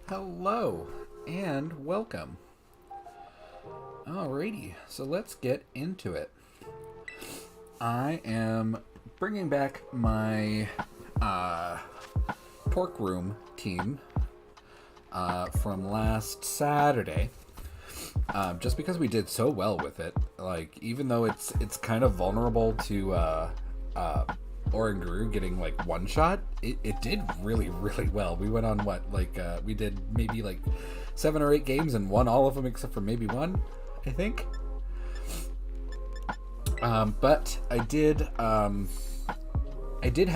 Hello and welcome. Alrighty, so let's get into it. I am bringing back my Pork Room team from last Saturday. Just because we did so well with it, like even though it's kind of vulnerable to Oranguru getting like one shot, it did really well. We went on we did maybe like 7 or 8 games and won all of them except for maybe one, I think. But I did have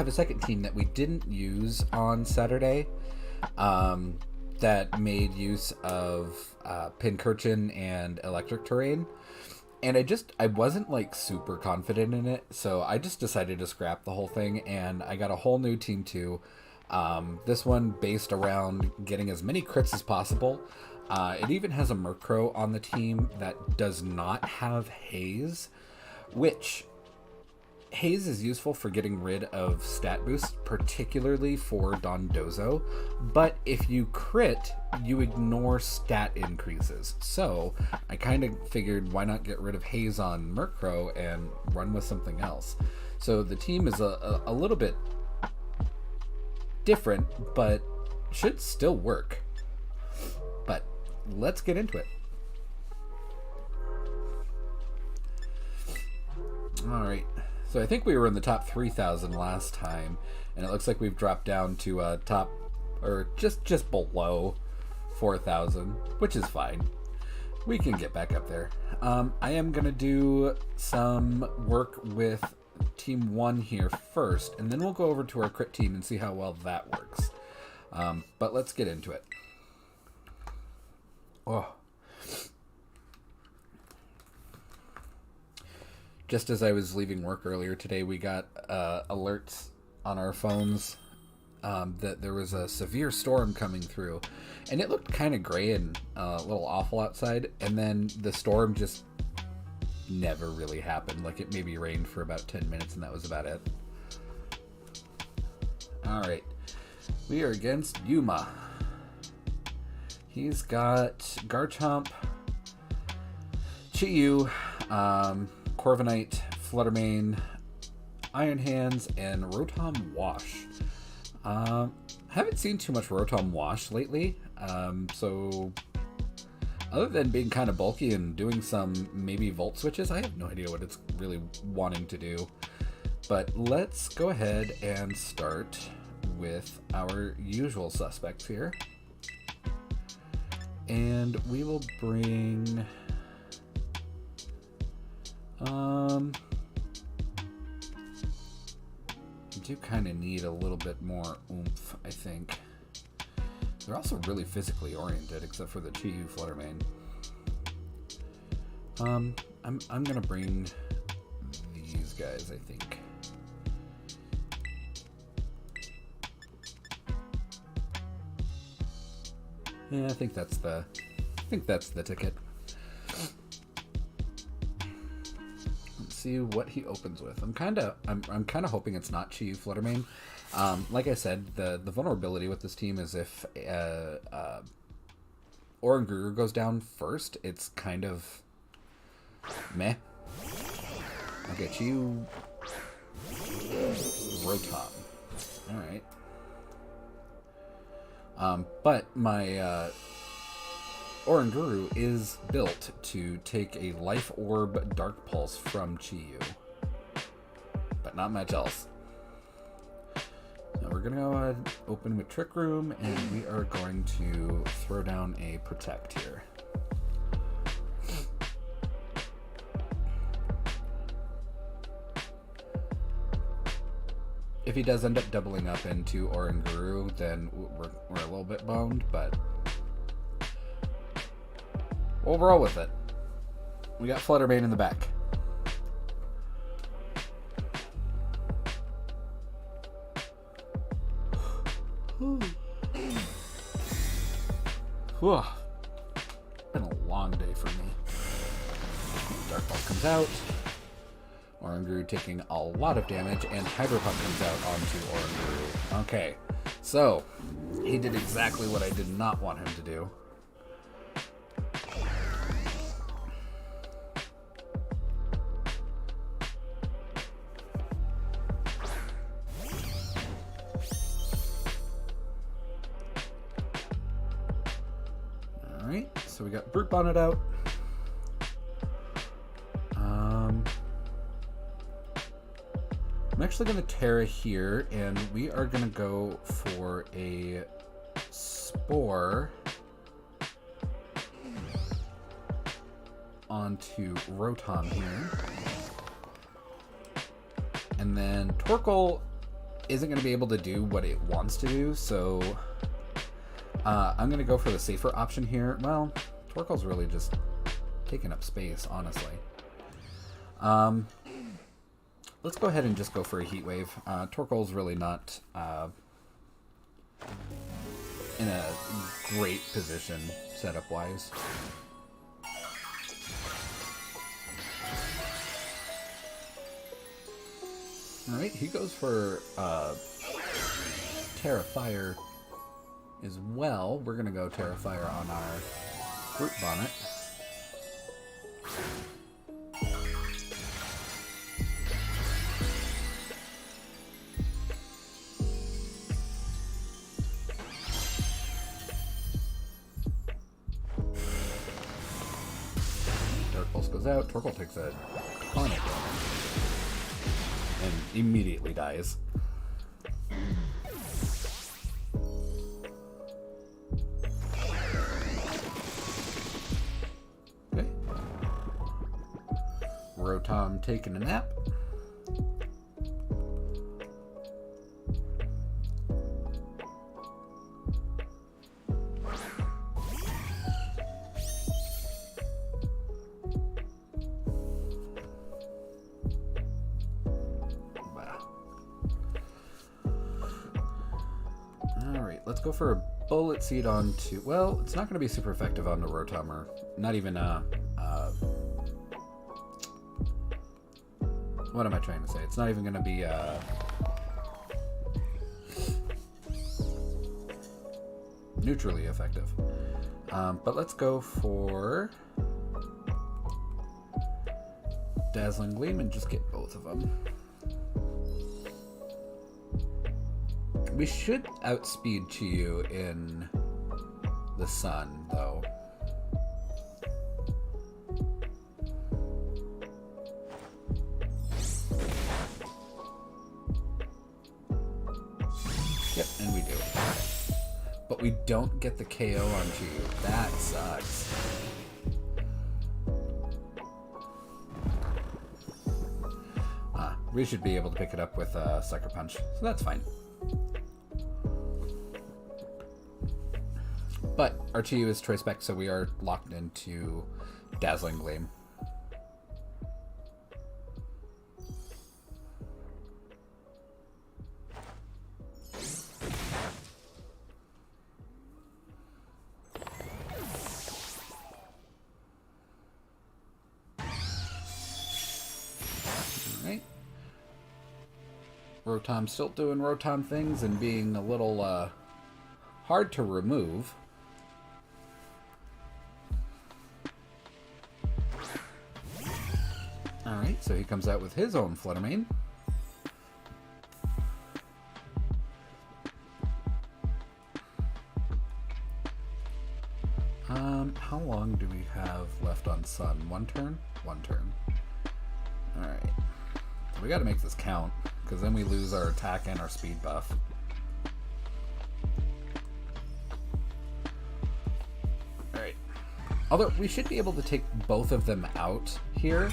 a second team that we didn't use on Saturday, that made use of Pincurchin and Electric Terrain. And I wasn't like super confident in it, so I just decided to scrap the whole thing, and I got a whole new team too. This one based around getting as many crits as possible. It even has a Murkrow on the team that does not have Haze, which Haze is useful for getting rid of stat boosts, particularly for Dondozo, but if you crit, you ignore stat increases. So I kind of figured, why not get rid of Haze on Murkrow and run with something else? So the team is a little bit different, but should still work. But let's get into it. All right. So I think we were in the top 3,000 last time, and it looks like we've dropped down to top, or just below 4,000, which is fine. We can get back up there. I am going to do some work with Team 1 here first, and then we'll go over to our crit team and see how well that works. But let's get into it. Oh. Just as I was leaving work earlier today, we got alerts on our phones that there was a severe storm coming through. And it looked kind of gray and a little awful outside. And then the storm just never really happened. Like, it maybe rained for about 10 minutes and that was about it. Alright. We are against Yuma. He's got Garchomp, Chi-Yu, Corviknight, Fluttermane, Iron Hands, and Rotom Wash. Haven't seen too much Rotom Wash lately, so other than being kind of bulky and doing some maybe Volt switches, I have no idea what it's really wanting to do. But let's go ahead and start with our usual suspects here. And we will bring... you do kind of need a little bit more oomph, I think. They're also really physically oriented, except for the Chi-Yu Fluttermane. I'm gonna bring these guys, I think. Yeah, I think that's the ticket. See what he opens with. I'm kind of hoping it's not Chi-Yu Fluttermane. Like I said, the vulnerability with this team is if Oranguru goes down first, it's kind of meh. Okay, Chi-Yu Rotom. Alright. But my Oranguru is built to take a Life Orb Dark Pulse from Chi-Yu, but not much else. Now we're going to go ahead and open with Trick Room, and we are going to throw down a Protect here. If he does end up doubling up into Oranguru, then we're a little bit boned, but we'll roll with it. We got Fluttermane in the back. Whew. Been a long day for me. Dark Ball comes out. Oranguru taking a lot of damage, and Hyper Pump comes out onto Oranguru. Okay, So, he did exactly what I did not want him to do. Alright, so we got Brute Bonnet out. I'm actually going to Terra here, and we are going to go for a Spore onto Rotom here. And then Torkoal isn't going to be able to do what it wants to do, so I'm going to go for the safer option here. Well, Torkoal's really just taking up space, honestly. Let's go ahead and just go for a Heat Wave. Torkoal's really not in a great position setup-wise. Alright, he goes for Terra Fire as well. We're going to go Terra Fire on our Brute Bonnet. Goes out. Torkoal takes a ton of damage and immediately dies. Okay. Rotom taking a nap. Let's go for a Bullet Seed onto... Well, it's not going to be super effective on the Rotom, or not even what am I trying to say? It's not even going to be neutrally effective. But let's go for Dazzling Gleam and just get both of them. We should outspeed Chi-Yu in the sun, though. Yep, and we do. But we don't get the KO on Chi-Yu. That sucks. We should be able to pick it up with Sucker Punch, so that's fine. But our Chi-Yu is Choice Spec, so we are locked into Dazzling Gleam. Alright. Rotom's still doing Rotom things and being a little hard to remove. Alright, so he comes out with his own Flutter Mane. How long do we have left on Sun? One turn? One turn. Alright. So we gotta make this count, because then we lose our attack and our speed buff. Alright. Although, we should be able to take both of them out here.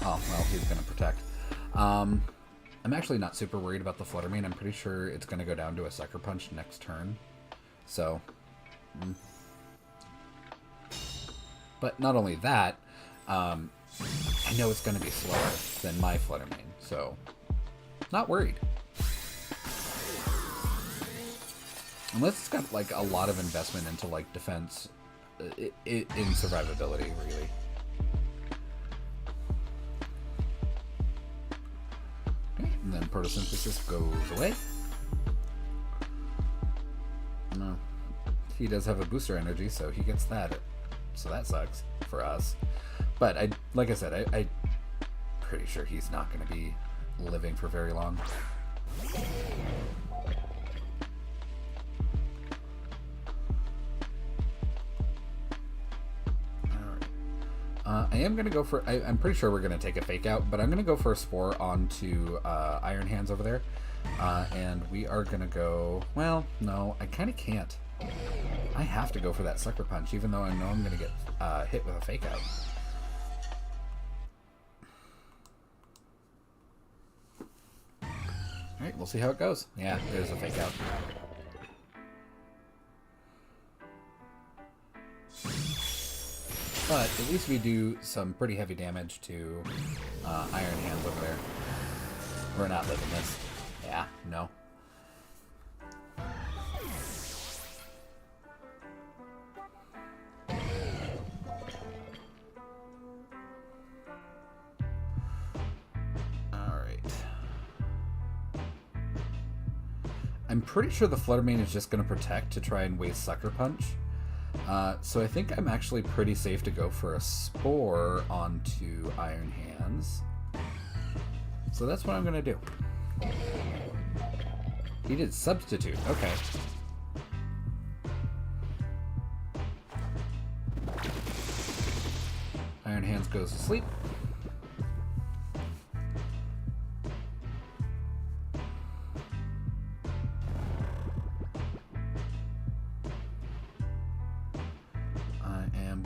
Oh, well, he's going to protect. I'm actually not super worried about the Flutter Mane. I'm pretty sure it's going to go down to a Sucker Punch next turn. So. But not only that, I know it's going to be slower than my Flutter Mane. So, not worried. Unless it's got, like, a lot of investment into, like, defense in survivability, really. And then photosynthesis goes away. he does have a booster energy, so he gets that. So that sucks for us. But like I said, I'm pretty sure he's not going to be living for very long. I am going to go for... I'm pretty sure we're going to take a fake out, but I'm going to go for a spore onto Iron Hands over there. And we are going to go... Well, no, I kind of can't. I have to go for that Sucker Punch, even though I know I'm going to get hit with a fake out. Alright, we'll see how it goes. Yeah, there's a fake out. But at least we do some pretty heavy damage to Iron Hands over there. We're not living this. Yeah, no. Alright. I'm pretty sure the Fluttermane is just going to protect to try and waste Sucker Punch. So I think I'm actually pretty safe to go for a Spore onto Iron Hands. So that's what I'm going to do. He did Substitute. Okay. Iron Hands goes to sleep.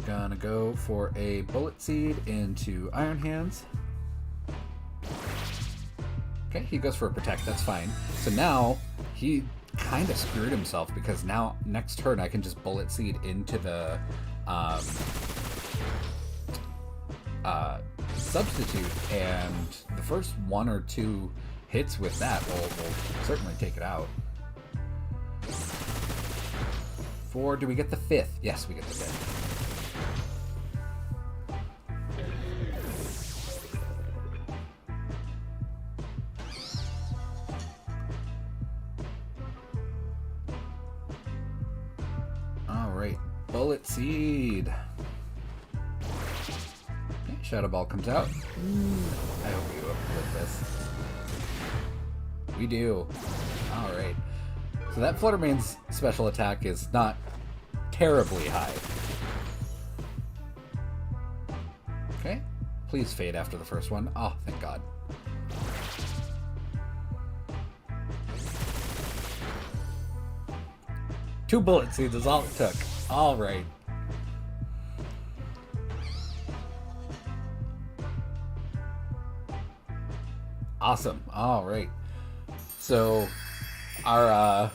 Gonna go for a Bullet Seed into Iron Hands. Okay, he goes for a Protect, that's fine. So now he kind of screwed himself because now next turn I can just Bullet Seed into the Substitute, and the first 1 or 2 hits with that will certainly take it out. 4, do we get the 5th? Yes, we get the 5th. Bullet Seed. Okay, Shadow Ball comes out. I hope you live this. We do. Alright. So that Fluttermane's special attack is not terribly high. Okay. Please fade after the first one. Oh, thank God. Two Bullet Seeds is all it took. All right. Awesome. All right. So our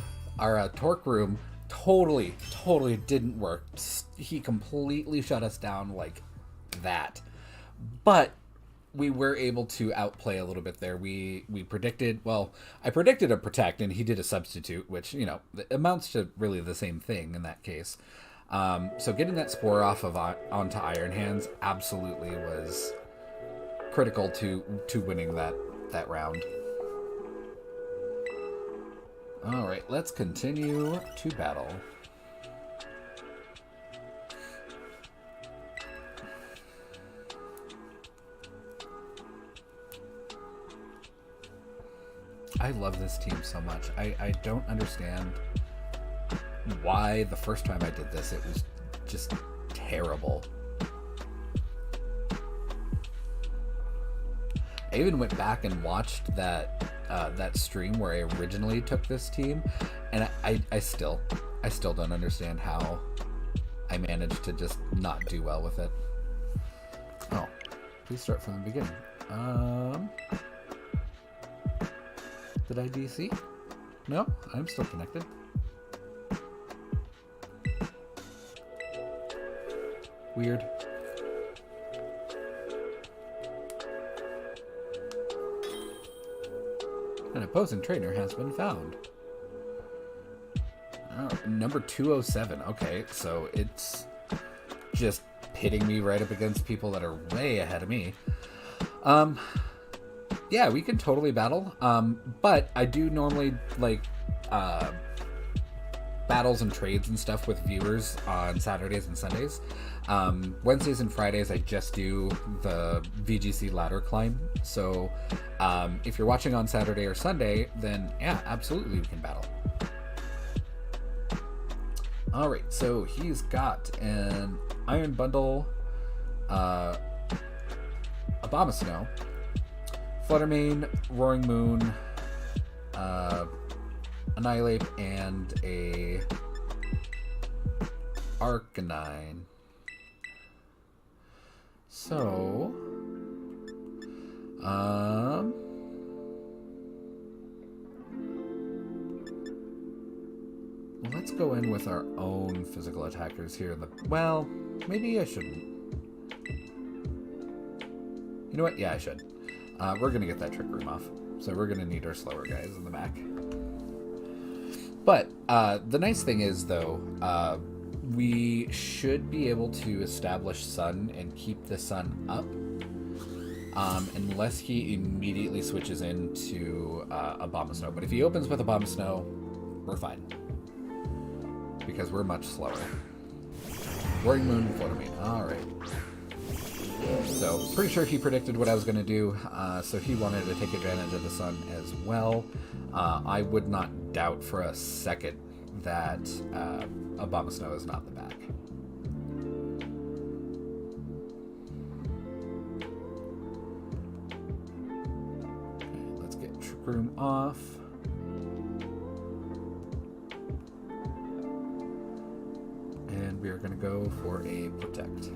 torque room totally didn't work. He completely shut us down like that. But we were able to outplay a little bit there. We predicted, well, I predicted a Protect and he did a Substitute, which, you know, amounts to really the same thing in that case. So getting that Spore off of onto Iron Hands absolutely was critical to winning that round. All right, let's continue to battle. I love this team so much. I don't understand why the first time I did this it was just terrible. I even went back and watched that stream where I originally took this team, and I still don't understand how I managed to just not do well with it. Oh, please start from the beginning. Did I DC? No, I'm still connected. Weird. An opposing trainer has been found. Oh, number 207. Okay, so it's just pitting me right up against people that are way ahead of me. Yeah, we can totally battle. But I do normally like battles and trades and stuff with viewers on Saturdays and Sundays. Wednesdays and Fridays, I just do the VGC ladder climb. So if you're watching on Saturday or Sunday, then yeah, absolutely we can battle. All right, so he's got an Iron Bundle, Abomasnow, Fluttermane, Roaring Moon, Annihilate, and a Arcanine. So, let's go in with our own physical attackers here. Well, maybe I shouldn't. You know what? Yeah, I should. We're going to get that Trick Room off. So we're going to need our slower guys in the back. But the nice thing is, though, we should be able to establish Sun and keep the Sun up. Unless he immediately switches into Abomasnow. But if he opens with Abomasnow, we're fine. Because we're much slower. Roaring Moon, Fluttermane. Alright. So, pretty sure he predicted what I was going to do, so he wanted to take advantage of the Sun as well. I would not doubt for a second that Abomasnow is not the back. Okay, let's get Trick Room off. And we are going to go for a Protect.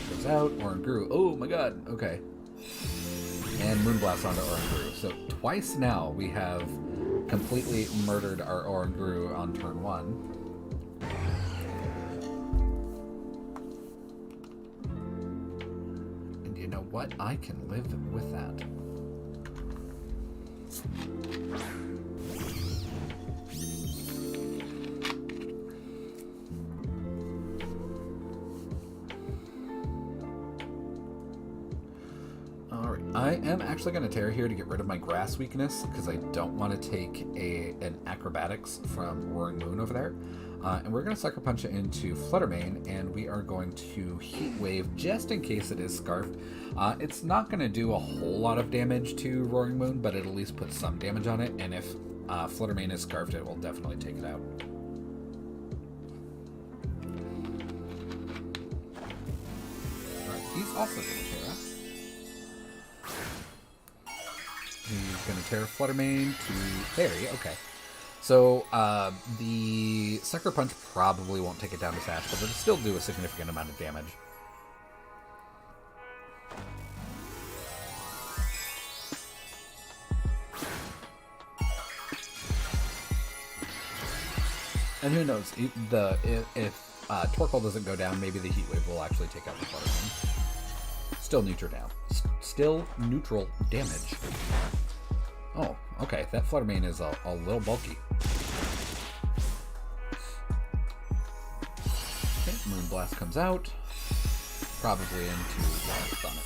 Goes out, Oranguru. Oh my god, okay. And Moonblast onto Oranguru. So twice now we have completely murdered our Oranguru on turn 1. And you know what? I can live with that. I am actually going to Terra here to get rid of my grass weakness, because I don't want to take an acrobatics from Roaring Moon over there. And we're going to Sucker Punch it into Fluttermane, and we are going to Heat Wave just in case it is Scarfed. It's not going to do a whole lot of damage to Roaring Moon, but it at least puts some damage on it, and if Fluttermane is Scarfed, it will definitely take it out. Alright, he's also going to Terra. He's going to Terra Fluttermane to Fairy. Okay. So, the Sucker Punch probably won't take it down to Sash, but it'll still do a significant amount of damage. And who knows, if Torkoal doesn't go down, maybe the Heat Wave will actually take out the Fluttermane. Still neutral down. Still neutral damage. Oh, okay. That Fluttermane is a little bulky. Okay, Moonblast comes out. Probably into Summit.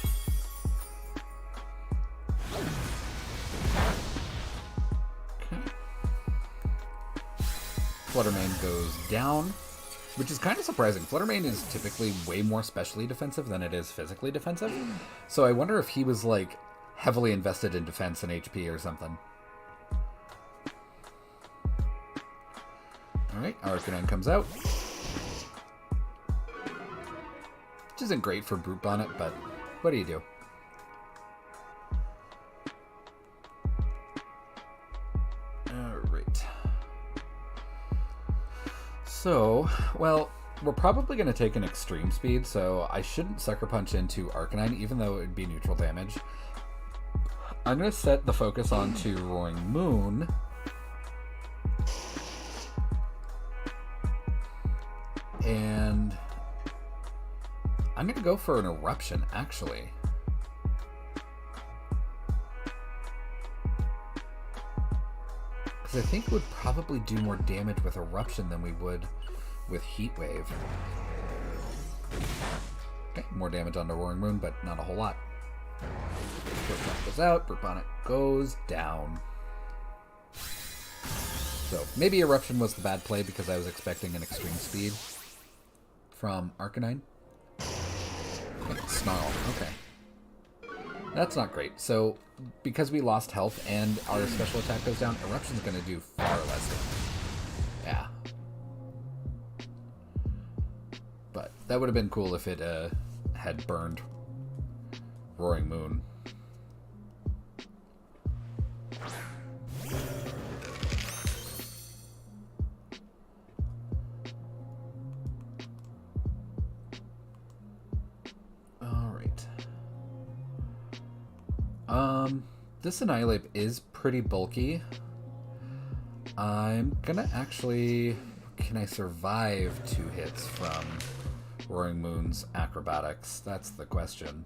Okay. Fluttermane goes down. Which is kind of surprising. Fluttermane is typically way more specially defensive than it is physically defensive. So I wonder if he was, like, heavily invested in defense and HP or something. Alright, Arcanine comes out. Which isn't great for Brute Bonnet, but what do you do? Alright. So, well, we're probably going to take an Extreme Speed, so I shouldn't Sucker Punch into Arcanine, even though it would be neutral damage. I'm going to set the focus onto Roaring Moon. And I'm going to go for an Eruption, actually. Because I think it would probably do more damage with Eruption than we would with Heat Wave. Okay, more damage on the Roaring Moon, but not a whole lot. Burponic goes out. Burponic goes down. So maybe Eruption was the bad play because I was expecting an extreme speed from Arcanine. Snarl. Okay. That's not great. So because we lost health and our special attack goes down, Eruption's going to do far less damage. Yeah. But that would have been cool if it had burned Roaring Moon. This Annihilate is pretty bulky. I'm gonna actually... Can I survive 2 hits from Roaring Moon's acrobatics? That's the question.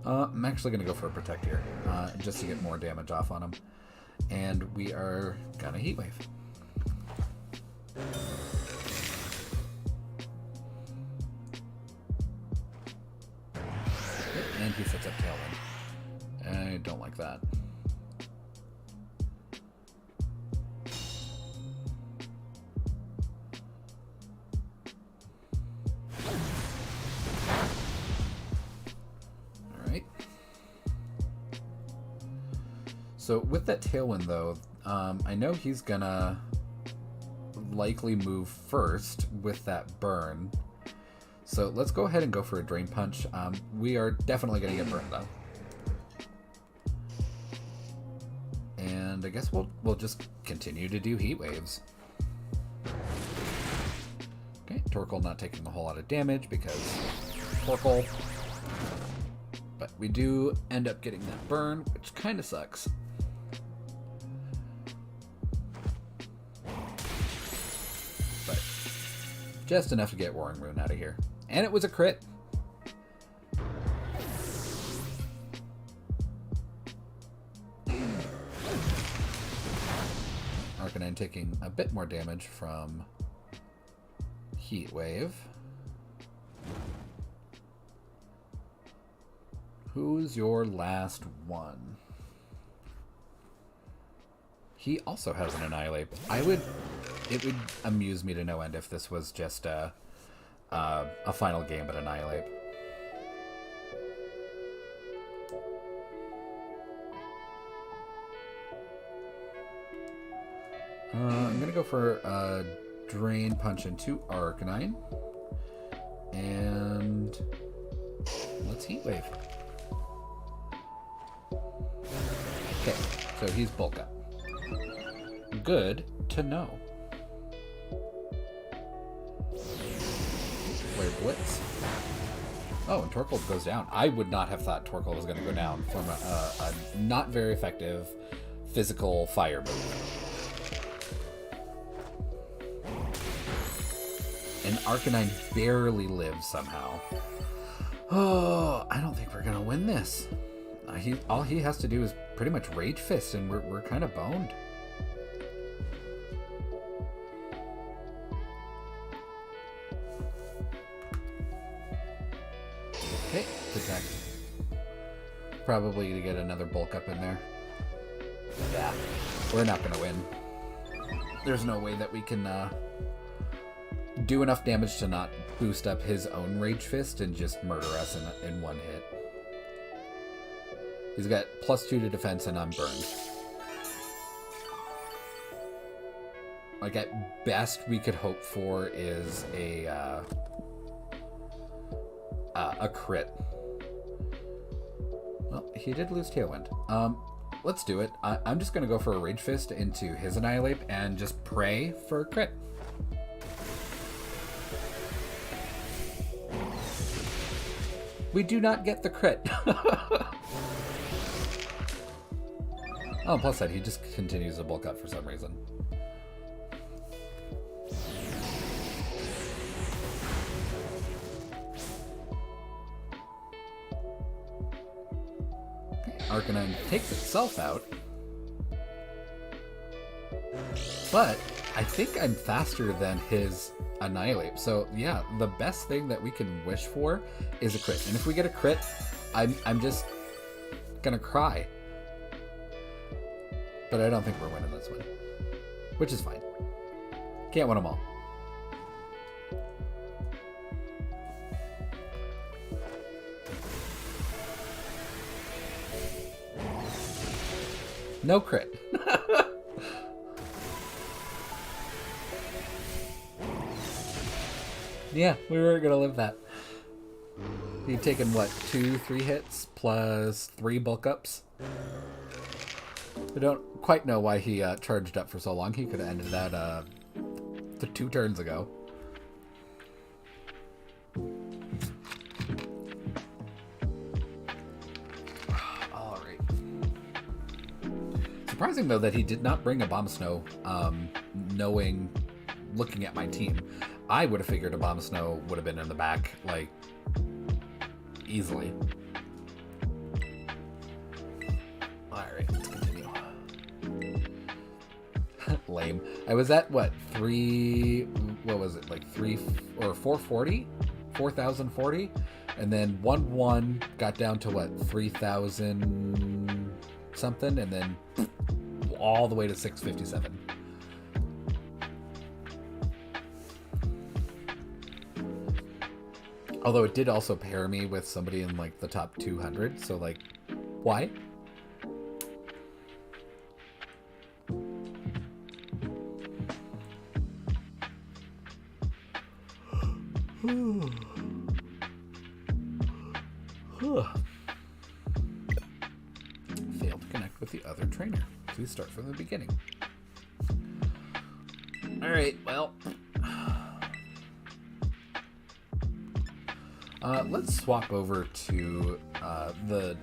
I'm actually gonna go for a Protect here, just to get more damage off on him. And we are gonna Heat Wave. And he sets up Tailwind. I don't like that. Alright. So with that Tailwind though, I know he's gonna likely move first with that burn. So let's go ahead and go for a Drain Punch. We are definitely gonna get burned though. And I guess we'll just continue to do Heat Waves. Okay, Torkoal not taking a whole lot of damage because Torkoal. But we do end up getting that burn, which kind of sucks. But just enough to get Roaring Moon out of here. And it was a crit. Arcanine taking a bit more damage from Heat Wave. Who's your last one? He also has an Annihilate. It would amuse me to no end if this was just a final game but Annihilate. I'm going to go for a Drain Punch into Arcanine. And let's Heat Wave. Okay, so he's Bulk Up. Good to know. Wait, Blitz. Oh, and Torkoal goes down. I would not have thought Torkoal was going to go down from a not very effective physical fire move. And Arcanine barely lives somehow. Oh, I don't think we're gonna win this. All he has to do is pretty much Rage Fist, and we're kind of boned. Okay, Protect. Probably to get another Bulk Up in there. Yeah, we're not gonna win. There's no way that we can do enough damage to not boost up his own Rage Fist and just murder us in one hit. He's got +2 to defense and I'm burned. Like, at best we could hope for is a crit. Well, he did lose Tailwind. Let's do it. I'm just gonna go for a Rage Fist into his Annihilate and just pray for a crit. We do not get the crit. Oh, plus that, he just continues to Bulk Up for some reason. Okay, Arcanine takes itself out. But I think I'm faster than his Annihilate. So yeah, the best thing that we can wish for is a crit. And if we get a crit, I'm just gonna cry. But I don't think we're winning this one, which is fine. Can't win them all. No crit. Yeah, we were gonna live that. You've taken what, 2-3 hits plus 3 bulk ups? I don't quite know why he charged up for so long. He could have ended that 2 turns ago. Alright. Surprising though that he did not bring a Bomb Snow, looking at my team. I would have figured a Bomb Snow would have been in the back, like, easily. Alright, let's continue. Lame. I was at, what, 440? 4,040? And then 1-1 got down to, what, 3,000 something, and then all the way to 657. Although it did also pair me with somebody in, like, the top 200, so, like, why? Failed to connect with the other trainer. Please start from the beginning. Alright, well... let's swap over to the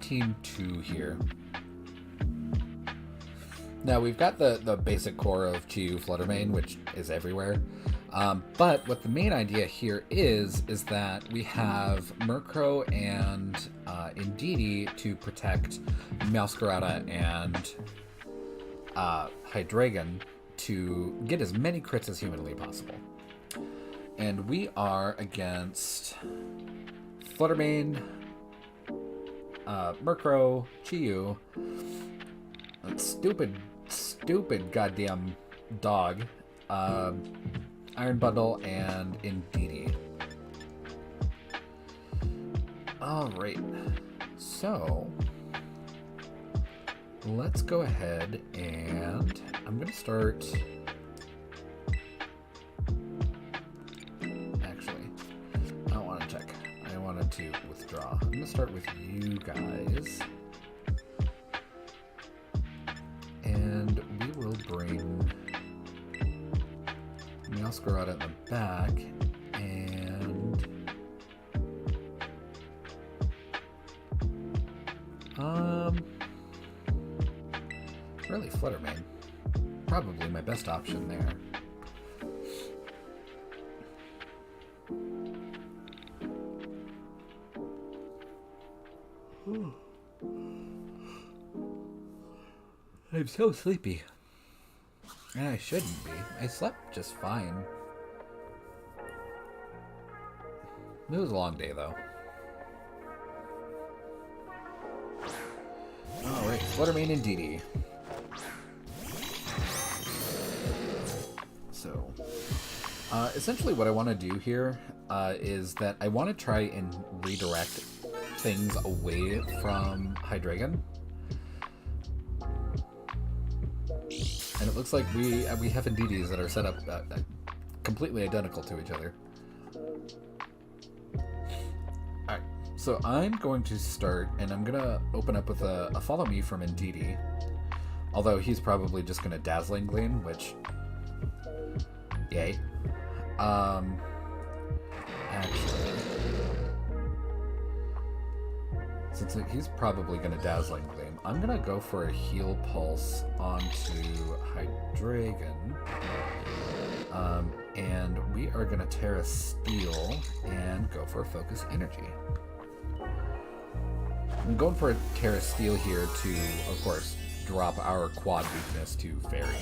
Team 2 here. Now, we've got the basic core of Chiyu Fluttermane, which is everywhere. But what the main idea here is that we have Murkrow and Indeedee to protect Meowscarada and Hydreigon to get as many crits as humanly possible. And we are against Fluttermane, Murkrow, Chiyu, that stupid goddamn dog, Iron Bundle, and Indeedee. Alright, so let's go ahead and I'm going to start... to withdraw. I'm going to start with you guys. And we will bring Meowscarada in the back and really Fluttermane. Probably my best option there. I'm so sleepy. And I shouldn't be. I slept just fine. It was a long day, though. Alright, Fluttermane and Indeedee. So, essentially what I want to do here is that I want to try and redirect things away from Hydreigon. And it looks like we have Indeedees that are set up completely identical to each other. Alright, so I'm going to start, and I'm going to open up with a Follow Me from Indeedee. Although he's probably just going to Dazzling Gleam, which... Yay. Actually... Since he's probably going to Dazzling Gleam, I'm going to go for a Heal Pulse onto Hydreigon. And we are going to Terra Steel and go for Focus Energy. I'm going for a Terra Steel here to, of course, drop our quad weakness to Fairy.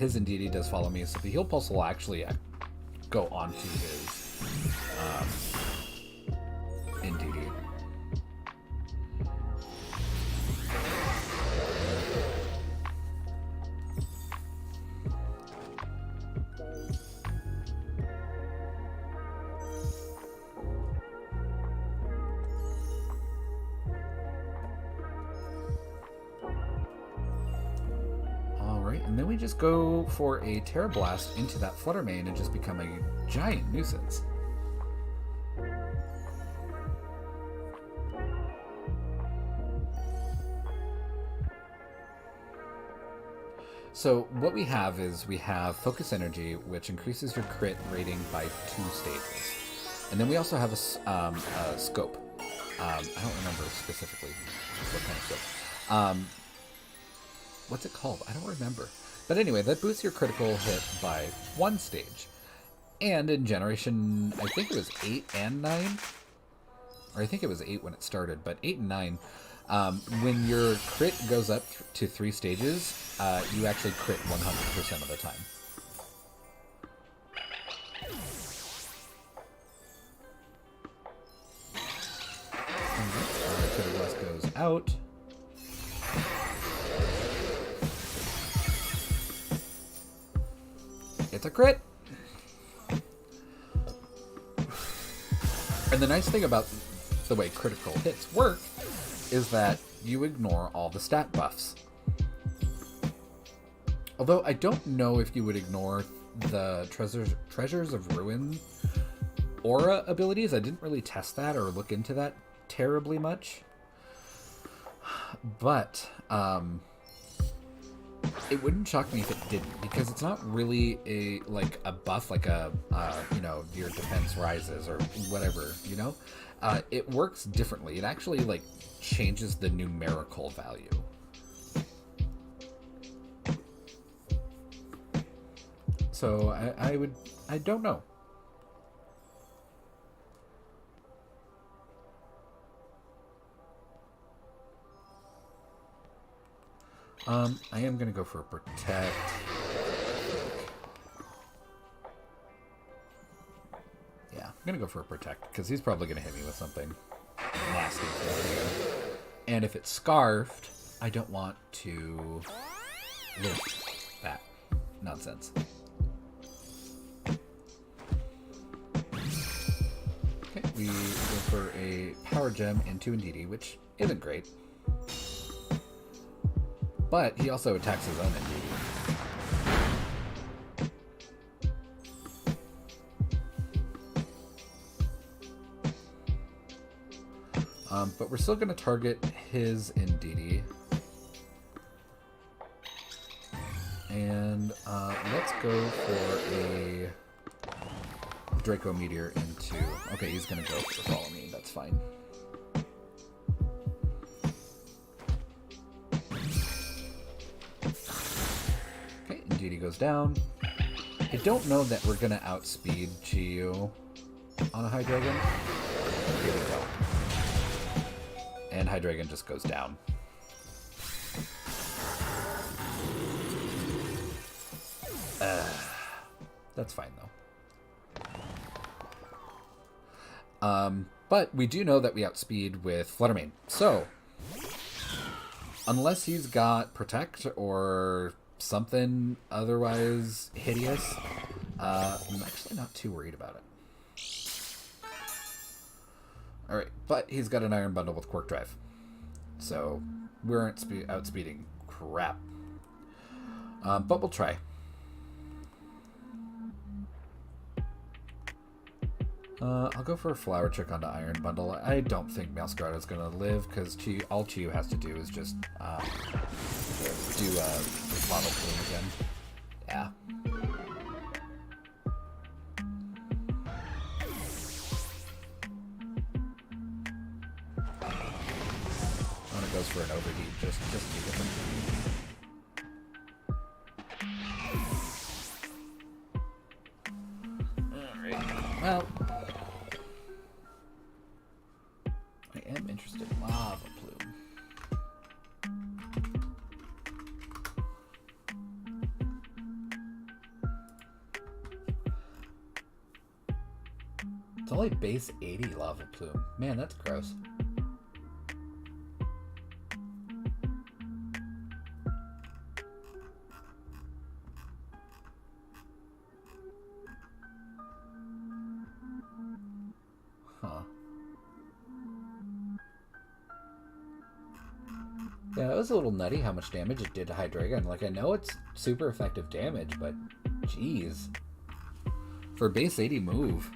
his Indeedee does follow me, so the heal pulse will actually go onto his Indeedee. And then we just go for a Terra Blast into that Flutter Mane and just become a giant nuisance. So what we have is we have Focus Energy, which increases your crit rating by 2 stages. And then we also have a scope. I don't remember specifically what kind of scope. What's it called? I don't remember. But anyway, that boosts your critical hit by 1 stage. And in Generation, I think it was 8 and 9. Or I think it was 8 when it started, but 8 and 9. When your crit goes up to 3 stages, you actually crit 100% of the time. Terra Blast goes out. It's a crit. And the nice thing about the way critical hits work is that you ignore all the stat buffs. Although I don't know if you would ignore the Treasures of Ruin aura abilities. I didn't really test that or look into that terribly much. But it wouldn't shock me if it didn't, because it's not really a buff like a your defense rises or whatever, you know. It works differently. It actually changes the numerical value. So I don't know. I am going to go for a Protect. Yeah, I'm going to go for a Protect, because he's probably going to hit me with something nasty. And if it's Scarfed, I don't want to live that nonsense. Okay, we go for a Power Gem into Indeedee, which isn't great. But he also attacks his own Indeedee. But we're still going to target his Indeedee. And let's go for a Draco Meteor into... Okay, he's going to go for Follow Me. That's fine. Indeedee goes down. I don't know that we're going to outspeed Chiyu on a Hydreigon. Here we go. And Hydreigon just goes down. That's fine, though. But we do know that we outspeed with Flutter Mane. So, unless he's got Protect or something otherwise hideous, I'm actually not too worried about it. Alright, but he's got an Iron Bundle with Quirk Drive. So, we aren't outspeeding crap. But we'll try. I'll go for a Flower Trick onto Iron Bundle. I don't think Meowscarada is going to live, because all Chiyu has to do is just do Lava Plume again. Yeah. When it goes for an Overheat, just to be different. Alright, well... I am interested in Lava Plume. It's only base 80 lava plume. Man, that's gross. Huh. Yeah, it was a little nutty how much damage it did to Hydreigon. Like, I know it's super effective damage, but jeez. For a base 80 move.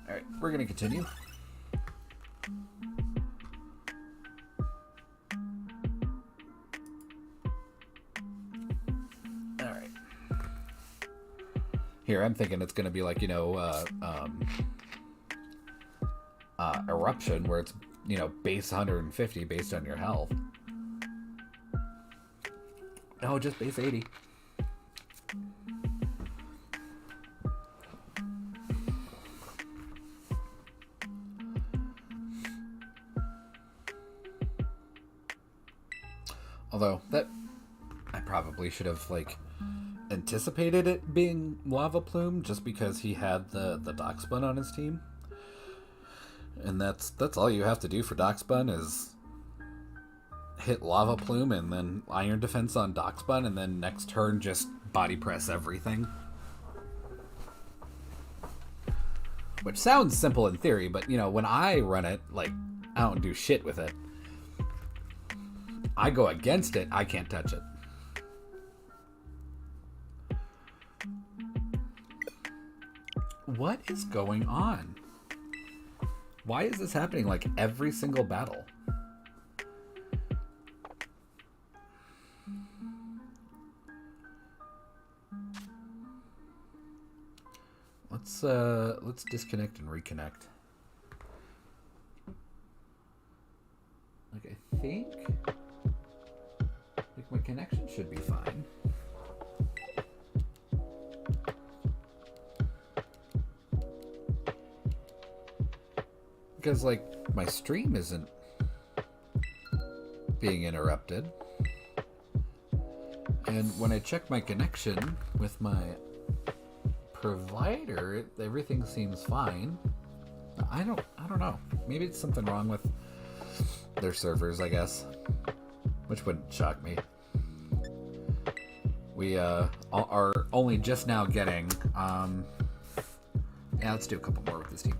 Alright, we're going to continue. Alright. Here, I'm thinking it's going to be like, you know, Eruption, where it's, you know, base 150 based on your health. No, just base 80. Although, that... I probably should have, like, anticipated it being Lava Plume, just because he had the Darkspun on his team. And that's all you have to do for Darkspun is hit Lava Plume and then Iron Defense on Darkspun, and then next turn just body press everything. Which sounds simple in theory, but, you know, when I run it, like, I don't do shit with it. I go against it, I can't touch it. What is going on? Why is this happening like every single battle? Let's disconnect and reconnect. Like, I think my connection should be fine. Because, like, my stream isn't being interrupted. And when I check my connection with my provider, everything seems fine. I don't know. Maybe it's something wrong with their servers, I guess. Which wouldn't shock me. We are only just now getting... yeah, let's do a couple more with this team.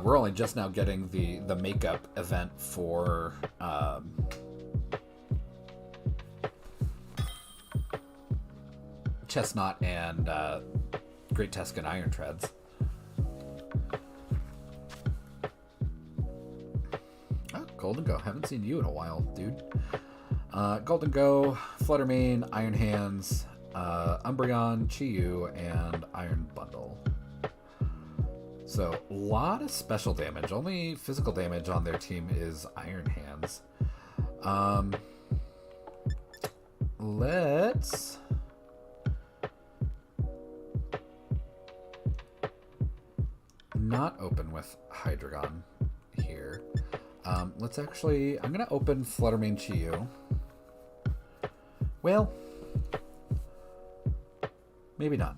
We're only just now getting the makeup event for Chestnut and Great Tuscan Iron Treads. Oh, Golden Go. Haven't seen you in a while, dude. Golden Go, Fluttermane, Iron Hands, Umbreon, Chi-Yu, and Iron Bundle. So, a lot of special damage. Only physical damage on their team is Iron Hands. Let's... not open with Hydreigon here. Let's actually... I'm going to open Fluttermane Chi-Yu. Well, maybe not.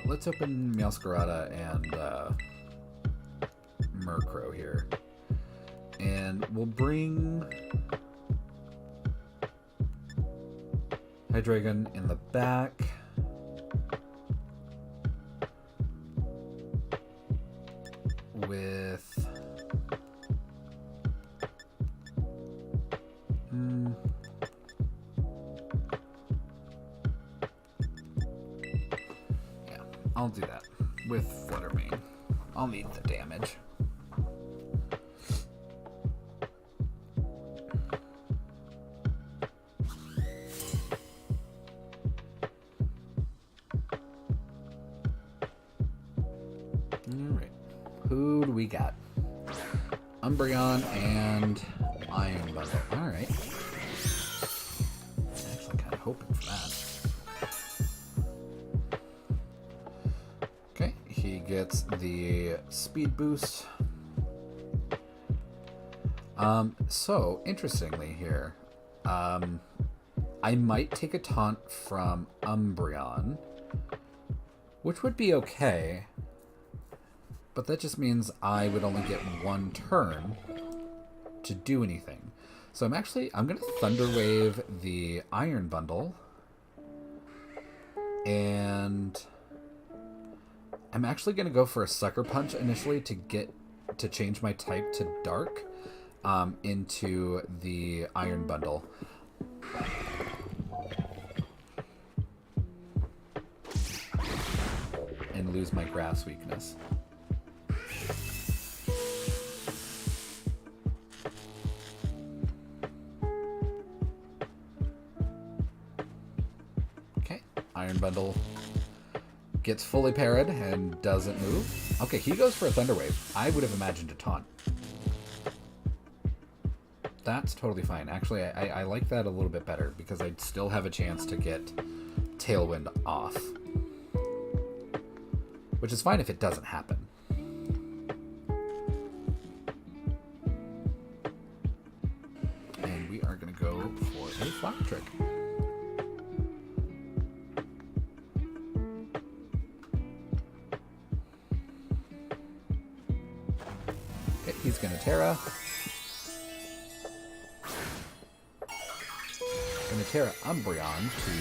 Let's open Meowscarada and Murkrow here. And we'll bring Hydreigon in the back. With... yeah, I'll do that with Fluttermane. I'll need the damage. Alright. Who do we got? Umbreon and Iron Bundle. Alright. Actually kind of hoping for that. Okay, he gets the speed boost. So, interestingly here, I might take a taunt from Umbreon, which would be okay, but that just means I would only get one turn to do anything. So I'm going to Thunder Wave the Iron Bundle, and I'm actually going to go for a Sucker Punch initially to change my type to Dark into the Iron Bundle. And lose my Grass weakness. Okay, Iron Bundle gets fully parried and doesn't move. Okay, he goes for a Thunder Wave. I would have imagined a taunt. That's totally fine. Actually, I like that a little bit better because I'd still have a chance to get Tailwind off. Which is fine if it doesn't happen. And we are going to go for a Flower Trick. Okay, he's going to Terra. Going to Terra Umbreon to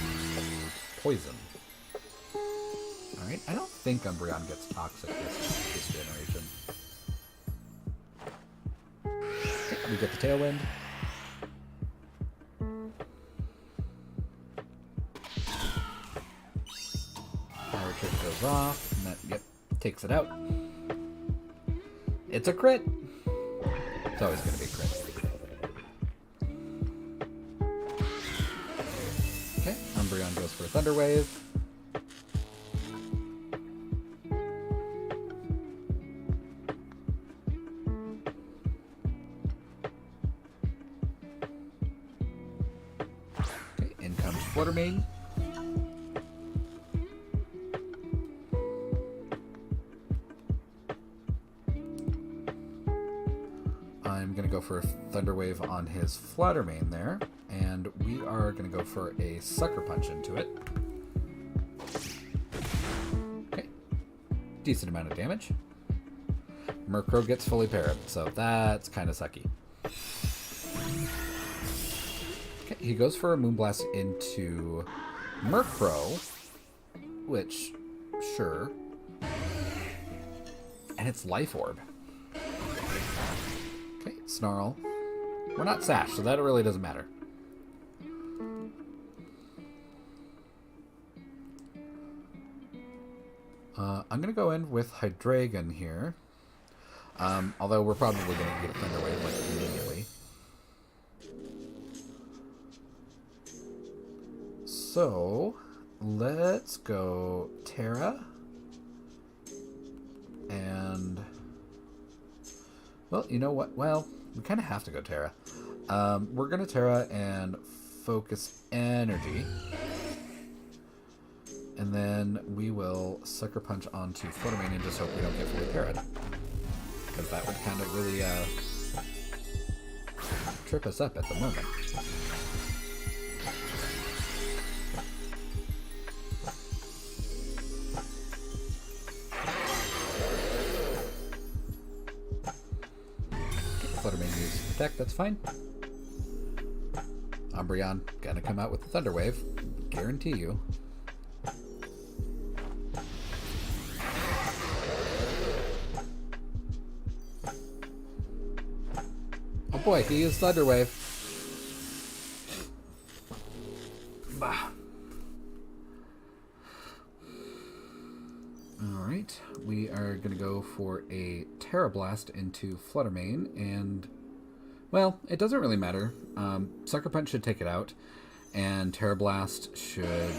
Poison. Alright, I don't think Umbreon gets Toxic this generation. Okay, we get the Tailwind. Power Trick goes off, and that, yep, takes it out. It's a crit! It's always going to be a crit. Okay, Umbreon goes for a Thunder Wave. Okay, in comes Fluttermane. I'm going to go for a Thunder Wave on his Fluttermane there, and we are going to go for a Sucker Punch into it. Okay, decent amount of damage. Murkrow gets fully parried, so that's kind of sucky. Okay, he goes for a Moonblast into Murkrow, which, sure. And it's Life Orb. Okay, Snarl. We're not Sash, so that really doesn't matter. I'm going to go in with Hydreigon here. Although we're probably going to get a Thunder Wave like immediately. So, let's go Terra. And, well, you know what? Well, we kind of have to go Terra. We're going to Terra and focus Energy. And then we will Sucker Punch onto Fluttermane and just hope we don't get fully parried. Because that would kind of really trip us up at the moment. Fluttermane uses Protect, that's fine. Umbreon gonna come out with the Thunder Wave, guarantee you. Oh boy, he used Thunder Wave. Bah. Alright, we are going to go for a Terra Blast into Fluttermane, and, well, it doesn't really matter. Sucker Punch should take it out, and Terra Blast should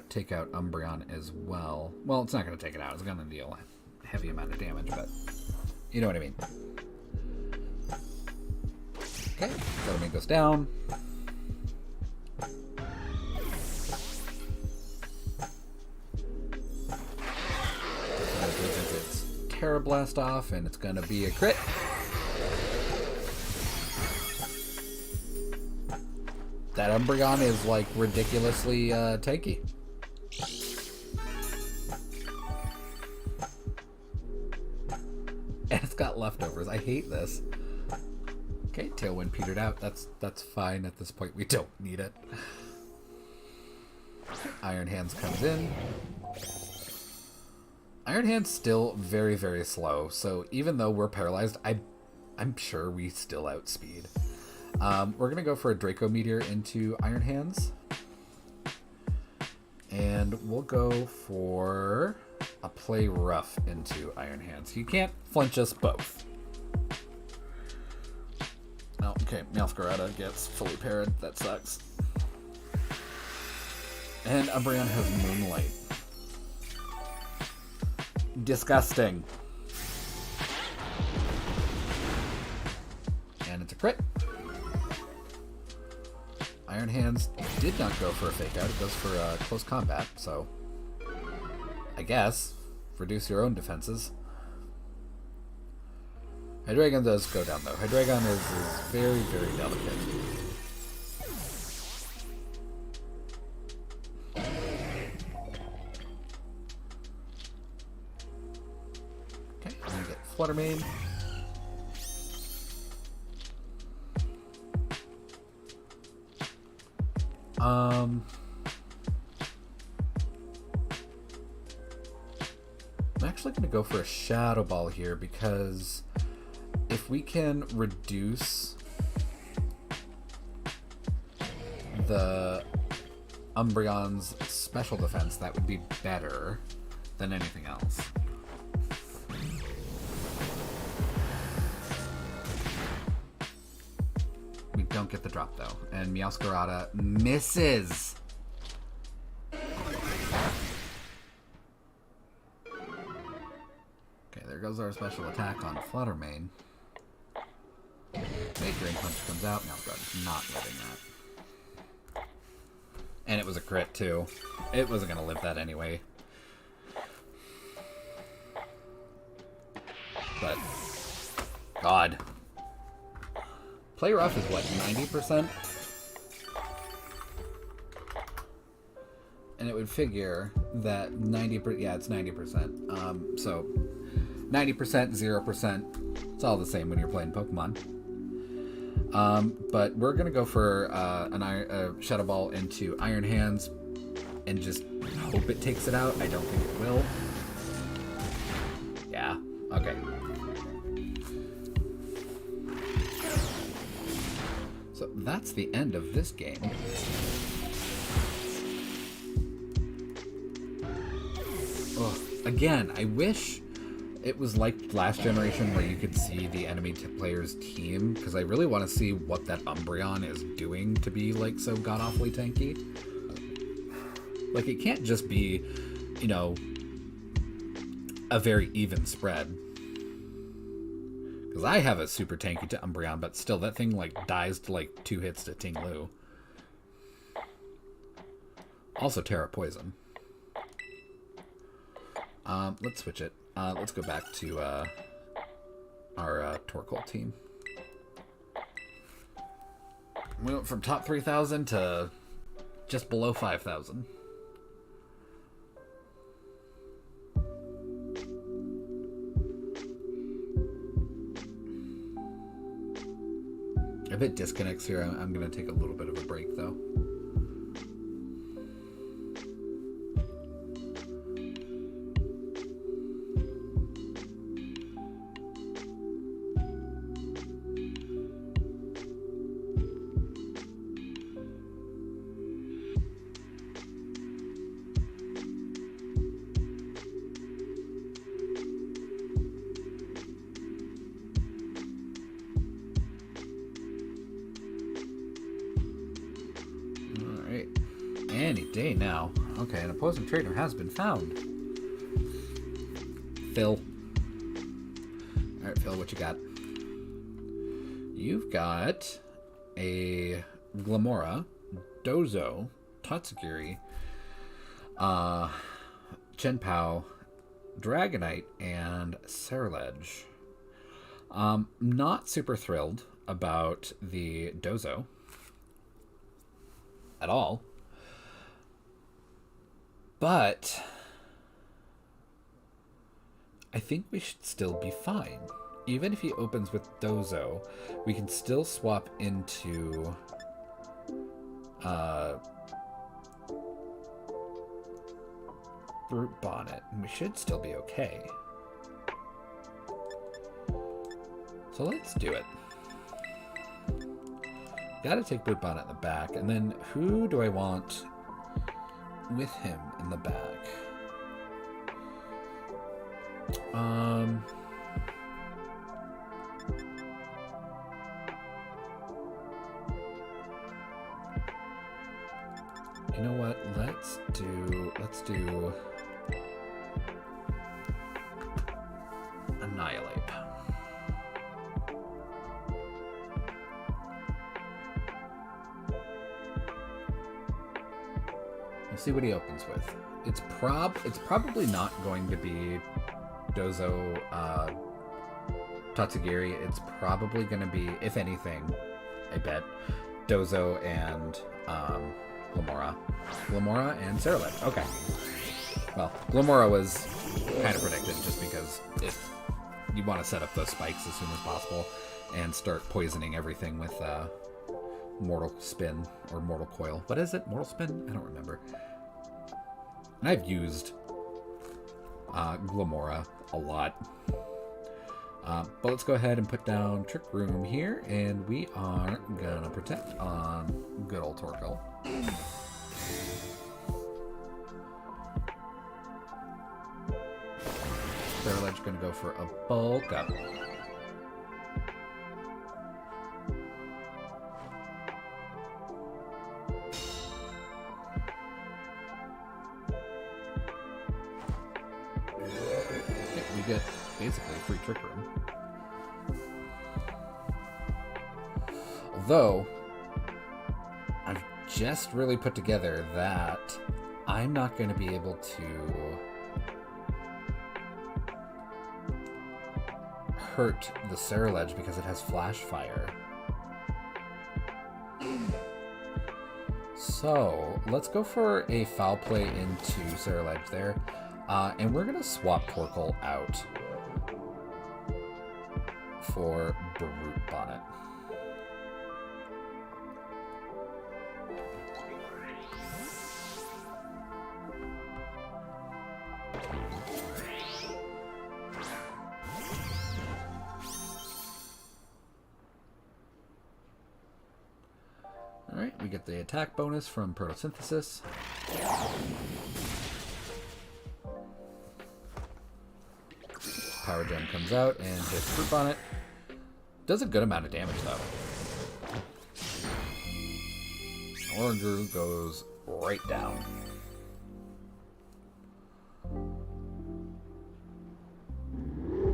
take out Umbreon as well. Well, it's not going to take it out. It's going to deal a heavy amount of damage, but you know what I mean. Okay, Fluttermane goes down. It's Terra Blast off, and it's gonna be a crit. That Umbreon is, like, ridiculously tanky. And it's got leftovers. I hate this. Okay, Tailwind petered out. That's fine at this point. We don't need it. Iron Hands comes in. Iron Hand's still very, very slow, so even though we're paralyzed, I'm sure we still outspeed. We're going to go for a Draco Meteor into Iron Hands. And we'll go for a Play Rough into Iron Hands. You can't flinch us both. Oh, okay, Meowscarada gets fully parried. That sucks. And Umbreon has Moonlight. Disgusting. And it's a crit. Iron Hands did not go for a fake out. It goes for close combat, so I guess reduce your own defenses. Hydreigon does go down, though. Hydreigon is very, very delicate. Okay, I'm gonna get Flutter Mane. I'm actually going to go for a Shadow Ball here because if we can reduce the Umbreon's special defense, that would be better than anything else. We don't get the drop though, and Meowscarada misses. Okay, there goes our special attack on Flutter Mane. Drain Punch comes out. Meowscarada's not living that. And it was a crit too. It wasn't going to live that anyway. But, God. Play Rough is what, 90%? And it would figure that 90%, yeah, it's 90%. So, 90%, 0%, it's all the same when you're playing Pokemon. But we're going to go for a Shadow Ball into Iron Hands and just hope it takes it out. I don't think it will. Yeah, okay. So that's the end of this game. Ugh. Again, I wish it was like last generation where you could see the enemy player's team, because I really want to see what that Umbreon is doing to be like so god-awfully tanky. Like, it can't just be, you know, a very even spread. Because I have a super tanky to Umbreon, but still, that thing, like, dies to, like, 2 hits to Ting Lu. Also, Terra Poison. Let's switch it. Let's go back to, our, Torkoal team. We went from top 3,000 to just below 5,000. If it disconnects here, I'm going to take a little bit of a break, though. Any day now. Okay, an opposing trainer has been found. Phil. Alright, Phil, what you got? You've got a Glamora, Dozo, Tatsugiri, Chenpao, Dragonite, and Ceruledge. Not super thrilled about the Dozo. at all. But I think we should still be fine. Even if he opens with Dozo, we can still swap into Brute Bonnet, and we should still be okay. So let's do it. Gotta take Brute Bonnet in the back, and then who do I want with him in the back? You know what? Let's do Annihilate. We'll see what he opens with. It's probably not going to be Dozo Tatsugiri. It's probably going to be, if anything, I bet, Dozo and Glamora and Ceruledge. Okay. Well, Glamora was kind of predicted just because if you want to set up those spikes as soon as possible and start poisoning everything with Mortal Spin or Mortal Coil. What is it? Mortal Spin? I don't remember. And I've used Glamora a lot. But let's go ahead and put down Trick Room here, and we are gonna protect on good old Torkoal. Ceruledge gonna go for a bulk up. We get basically a free Trick Room. Although, I've just really put together that I'm not going to be able to hurt the Ceruledge because it has Flash Fire. So, let's go for a foul play into Ceruledge there. And we're going to swap Torkoal out for Brute Bonnet. Alright, we get the attack bonus from Photosynthesis. Power Gem comes out and hits Brute Bonnet. Does a good amount of damage though. Oranguru goes right down.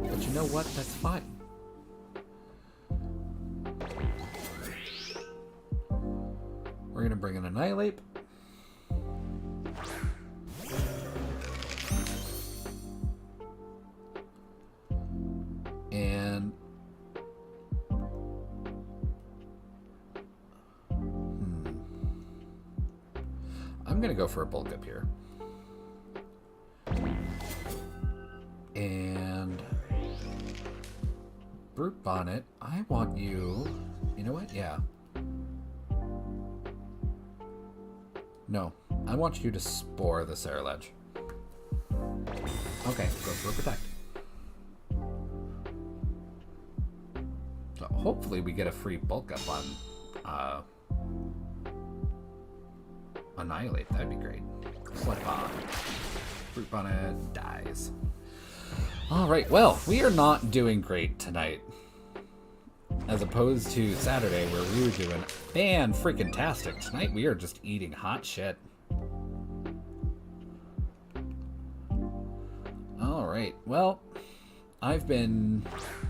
But you know what? That's fine. We're gonna bring in Annihilate. And I'm gonna go for a bulk up here. And Brute Bonnet, I want you. You know what? Yeah. No, I want you to spore the Ceruledge. Okay, go for a protect. So hopefully we get a free bulk up on Annihilate. That'd be great. Slip on. Brute Bonnet dies. Alright, well, we are not doing great tonight. As opposed to Saturday where we were doing fan-freaking-tastic. Tonight we are just eating hot shit. Alright, well, I've been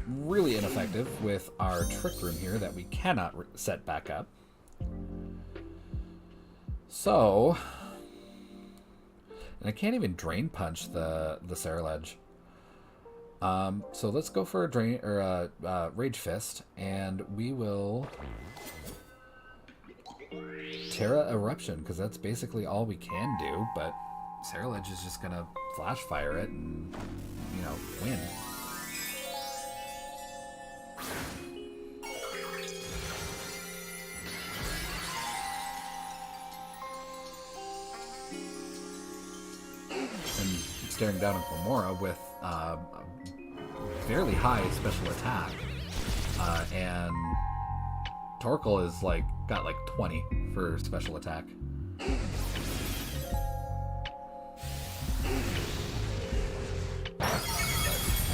really ineffective with our Trick Room here that we cannot set back up. So, and I can't even Drain Punch the Ceruledge. So let's go for a Rage Fist, and we will Terra Eruption, because that's basically all we can do, but Cerulege is just gonna flash fire it and, you know, win. And staring down at Glamora with a fairly high special attack, and Torkoal is like got like 20 for special attack. I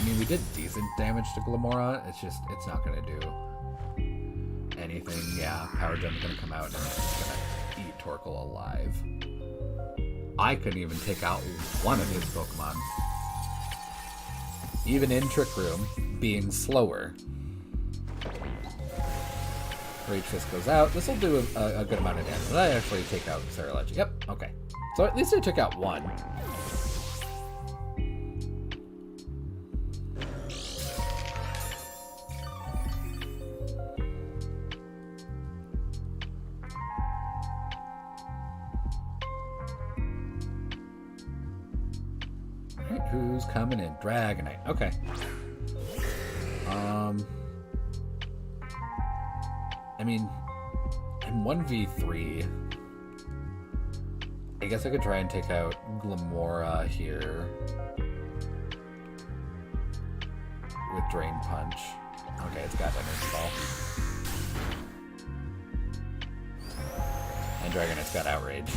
mean, we did decent damage to Glamora. It's just, it's not gonna do anything. Yeah, Power Gem's gonna come out and it's just gonna eat Torkoal alive. I couldn't even take out one of his Pokemon. Even in Trick Room, being slower. Rage Fist goes out. This will do a good amount of damage. Did I actually take out Cerulege? Yep, okay. So at least I took out one. Alright, who's coming in? Dragonite. Okay. I mean, I'm 1v3. I guess I could try and take out Glamora here with Drain Punch. Okay, it's got Energy Ball. And Dragonite's got Outrage.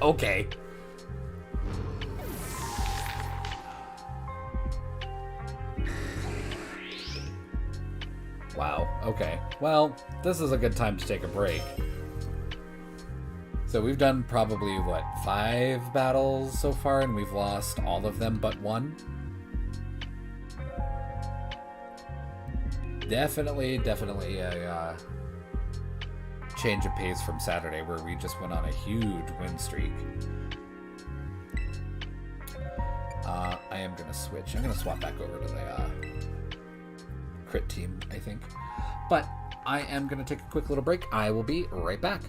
Okay. Wow, okay. Well, this is a good time to take a break. So we've done probably, what, 5 battles so far, and we've lost all of them but one? Definitely a change of pace from Saturday, where we just went on a huge win streak. I am going to switch. I'm going to swap back over to the crit team, I think. But I am going to take a quick little break. I will be right back.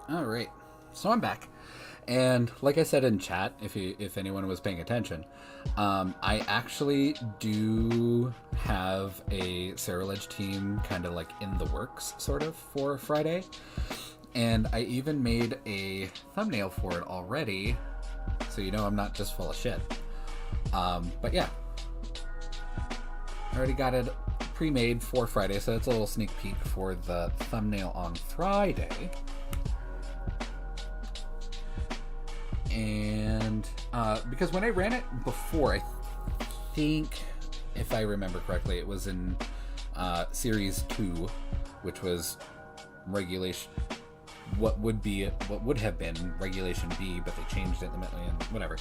All right, so I'm back, and like I said in chat, if anyone was paying attention, I actually do have a Sarah-Ledge team kind of like in the works, sort of, for Friday, and I even made a thumbnail for it already, so you know I'm not just full of shit. But yeah, I already got it pre-made for Friday, so that's a little sneak peek for the thumbnail on Friday. And because when I ran it before, I think, if I remember correctly, it was in Series 2, which was regulation, what would have been Regulation B, but they changed it ultimately and whatever.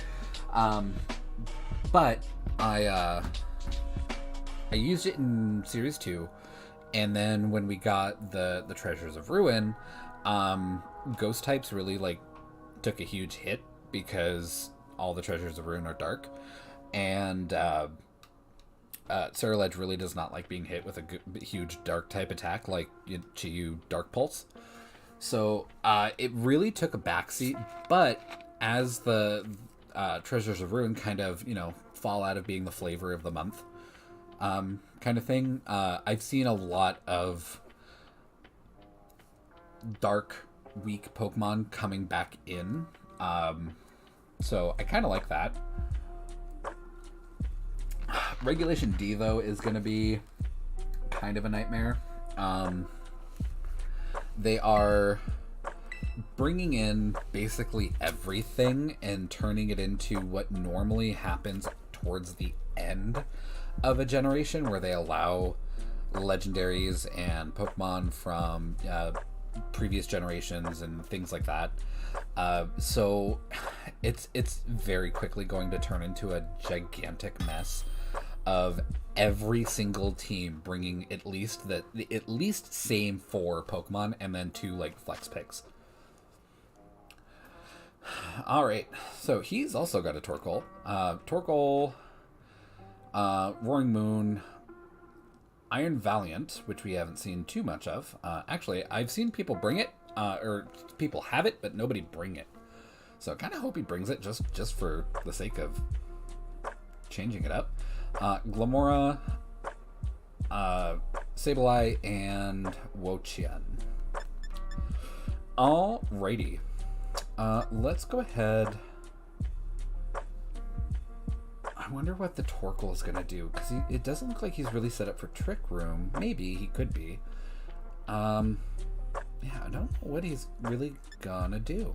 But I used it in Series 2, and then when we got the Treasures of Ruin, Ghost types really like took a huge hit because all the Treasures of Ruin are dark, and Sarah-Ledge really does not like being hit with a huge dark type attack like Chiyu Dark Pulse. So it really took a backseat, but as the Treasures of Ruin kind of, fall out of being the flavor of the month kind of thing, I've seen a lot of dark, weak Pokemon coming back in. So I kind of like that. Regulation D, though, is going to be kind of a nightmare. They are bringing in basically everything and turning it into what normally happens towards the end of a generation, where they allow legendaries and Pokemon from previous generations and things like that. So it's very quickly going to turn into a gigantic mess of every single team bringing at least same 4 Pokemon and then 2 like flex picks. All right, so he's also got a Torkoal. Torkoal, Roaring Moon, Iron Valiant, which we haven't seen too much of. Actually, I've seen people bring it, or people have it, but nobody bring it. So I kind of hope he brings it just for the sake of changing it up. Glamora, Sableye, and Wo-Chien. Alrighty. Let's go ahead. I wonder what the Torkoal is going to do, because it doesn't look like he's really set up for Trick Room. Maybe he could be. Yeah, I don't know what he's really gonna do.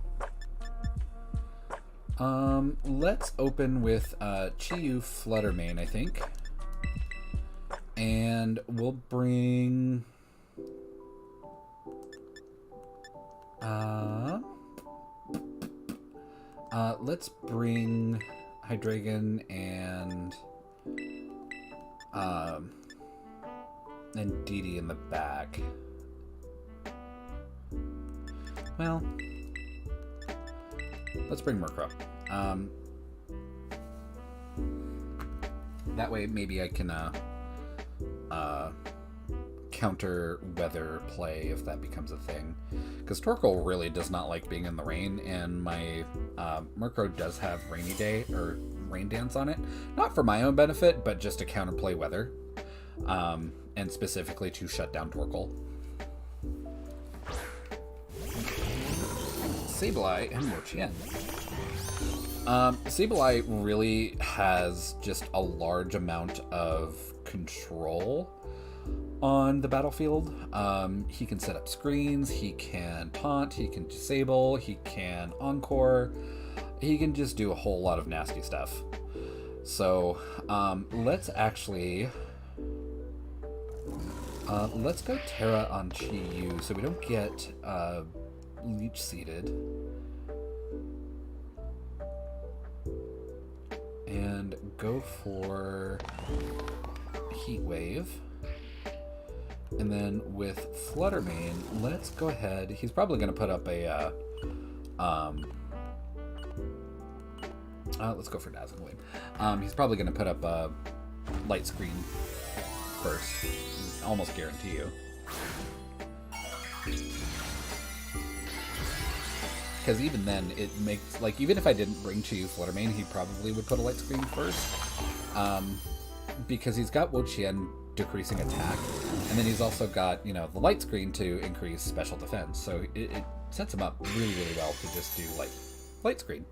Let's open with Chiyu Fluttermane, I think. And we'll bring... let's bring Hydreigon and Didi in the back. Well, let's bring Murkrow. That way maybe I can counter weather play if that becomes a thing, because Torkoal really does not like being in the rain, and my Murkrow does have Rainy Day or Rain Dance on it, not for my own benefit, but just to counterplay weather, and specifically to shut down Torkoal. Sableye and Wo-Chien. Sableye really has just a large amount of control on the battlefield. He can set up screens, he can taunt, he can disable, he can encore, he can just do a whole lot of nasty stuff. So let's actually let's go Terra on Chiyu so we don't get leech seeded, and go for Heat Wave. And then with Fluttermane, let's go ahead. He's probably going to put up a let's go for Dazzling Gleam. He's probably going to put up a Light Screen first. Almost guarantee you. Because even then, it makes, like, even if I didn't bring Chi Yu Fluttermane, he probably would put a light screen first. Because he's got Wo Chien decreasing attack, and then he's also got, you know, the light screen to increase special defense. So it sets him up really, really well to just do, like, light screen.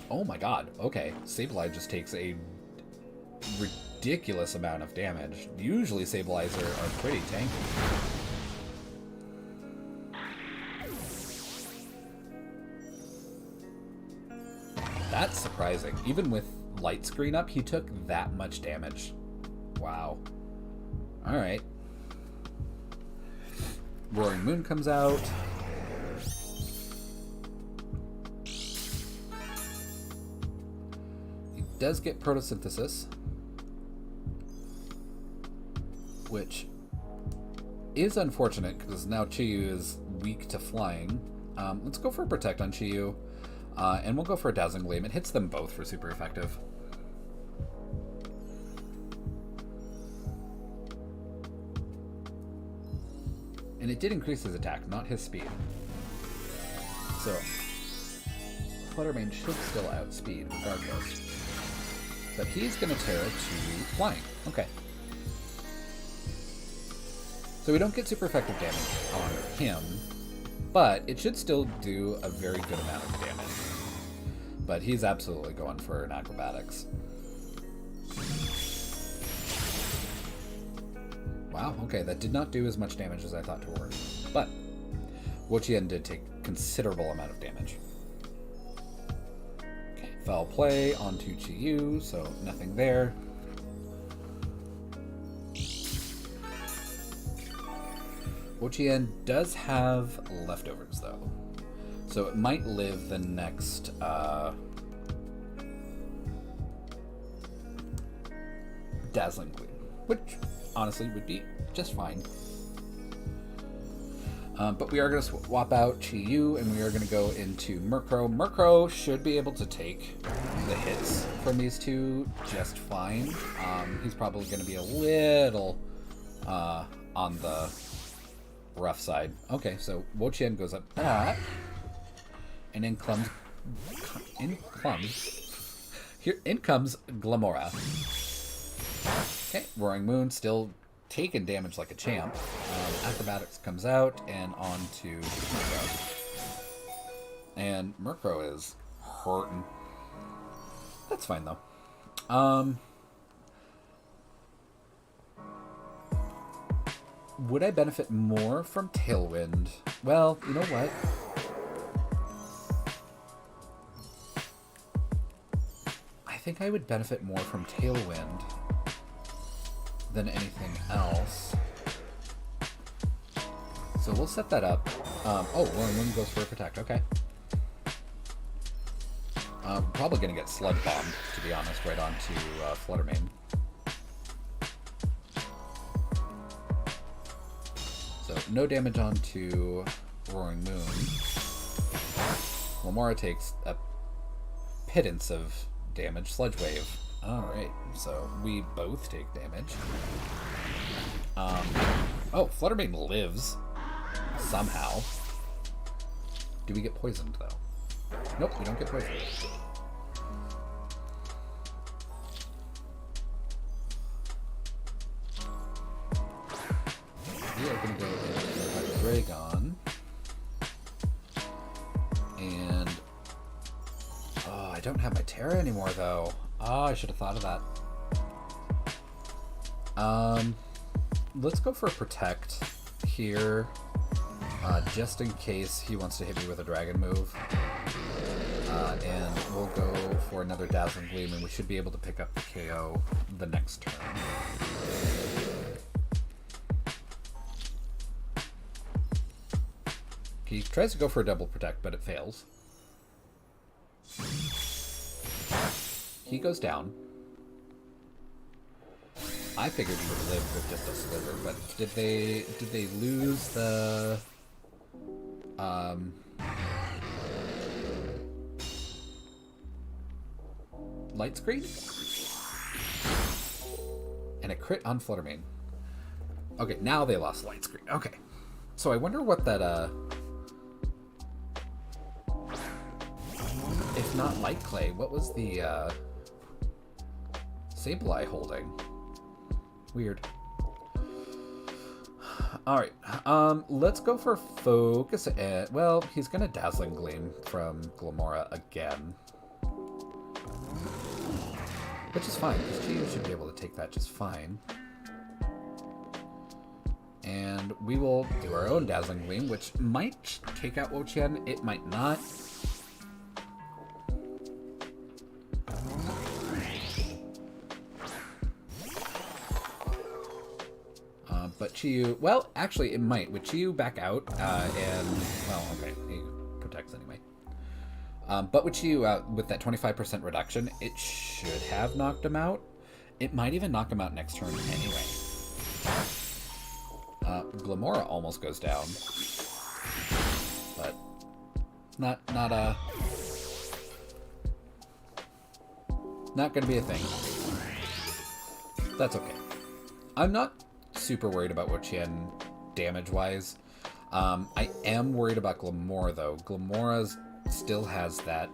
Oh my god, okay. Sableye just takes a ridiculous amount of damage. Usually Sableyes are pretty tanky. That's surprising. Even with light screen up, he took that much damage. Wow. Alright. Roaring Moon comes out. He does get Photosynthesis, which is unfortunate because now Chi Yu is weak to flying. Let's go for a Protect on Chi Yu. And we'll go for a Dazzling Gleam. It hits them both for super effective. And it did increase his attack, not his speed. So, Fluttermane should still outspeed regardless. But he's going to Terra to flying. Okay. So we don't get super effective damage on him, but it should still do a very good amount of damage. But he's absolutely going for an Acrobatics. Wow, okay, that did not do as much damage as I thought to work. But Wo Chien did take considerable amount of damage. Okay, Foul Play onto Chi Yu, so nothing there. Wo Chien does have leftovers, though. So it might live the next, Dazzling Gleam, which honestly would be just fine. But we are going to swap out Chi Yu, and we are going to go into Murkrow. Murkrow should be able to take the hits from these two just fine. He's probably going to be a little on the rough side. Okay, so Wo Chien goes up that, and in comes Glamora. Okay, Roaring Moon still taking damage like a champ. Acrobatics comes out and on to Murkrow. And Murkrow is hurting. That's fine though. Would I benefit more from Tailwind? Well, you know what? I think I would benefit more from Tailwind than anything else. So we'll set that up. Oh, Roaring Moon goes for a Protect. Okay. Probably going to get Sludge Bombed, to be honest, right onto Fluttermane. So no damage onto Roaring Moon. Lamora takes a pittance of damage. Sludge Wave. Alright, so we both take damage. Oh, Fluttermane lives. Somehow. Do we get poisoned, though? Nope, we don't get poisoned. We are going to go into Dragon. And... oh, I don't have my Terra anymore, though. Oh, I should have thought of that. Let's go for a Protect here. Just in case he wants to hit me with a Dragon move. And we'll go for another Dazzling Gleam, and we should be able to pick up the KO the next turn. He tries to go for a double Protect, but it fails. He goes down. I figured he would live with just a Slither, but did they lose the light screen? and a crit on Fluttermane. Okay, now they lost light screen. Okay. So I wonder what that, if not Light Clay, what was the, Sableye holding? Weird. Alright, let's go for Focus. Well, he's gonna Dazzling Gleam from Glamora again. Which is fine, because Chi-Yu should be able to take that just fine. And we will do our own Dazzling Gleam, which might take out Wo-Chien, it might not. But Chi-Yu, well, actually it might. With Chi-Yu back out, and, well, okay, he protects anyway. But with Chi-Yu with that 25% reduction, it should have knocked him out. It might even knock him out next turn anyway. Glamora almost goes down. But not gonna be a thing. That's okay. I'm not super worried about Wo-Chien damage-wise. I am worried about Glamora, though. Glamora still has that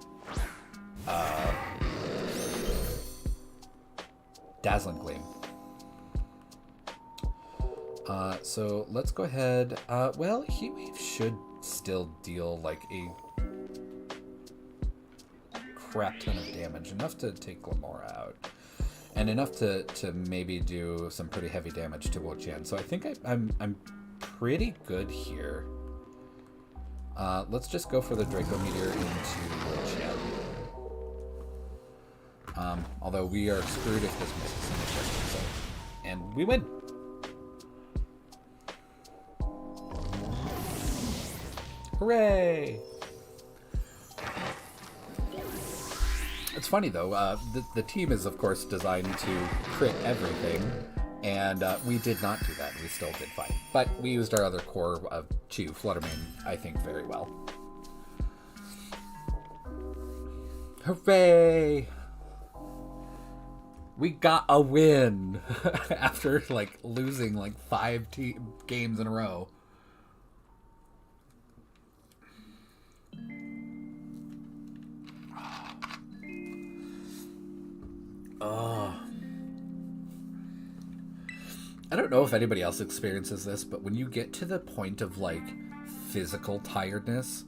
Dazzling Gleam. So let's go ahead. Well, Heat Wave should still deal like a crap ton of damage, enough to take Glamora out. And enough to maybe do some pretty heavy damage to Wo-Chien. So I think I'm pretty good here. Let's just go for the Draco Meteor into Wo-Chien. Although we are screwed if this misses initiative. So, and we win. Hooray! It's funny, though, the team is, of course, designed to crit everything, and we did not do that. We still did fine. But we used our other core of Chi-Yu, Fluttermane, I think, very well. Hooray! We got a win! After, like, losing, like, 5 games in a row. I don't know if anybody else experiences this, but when you get to the point of, like, physical tiredness,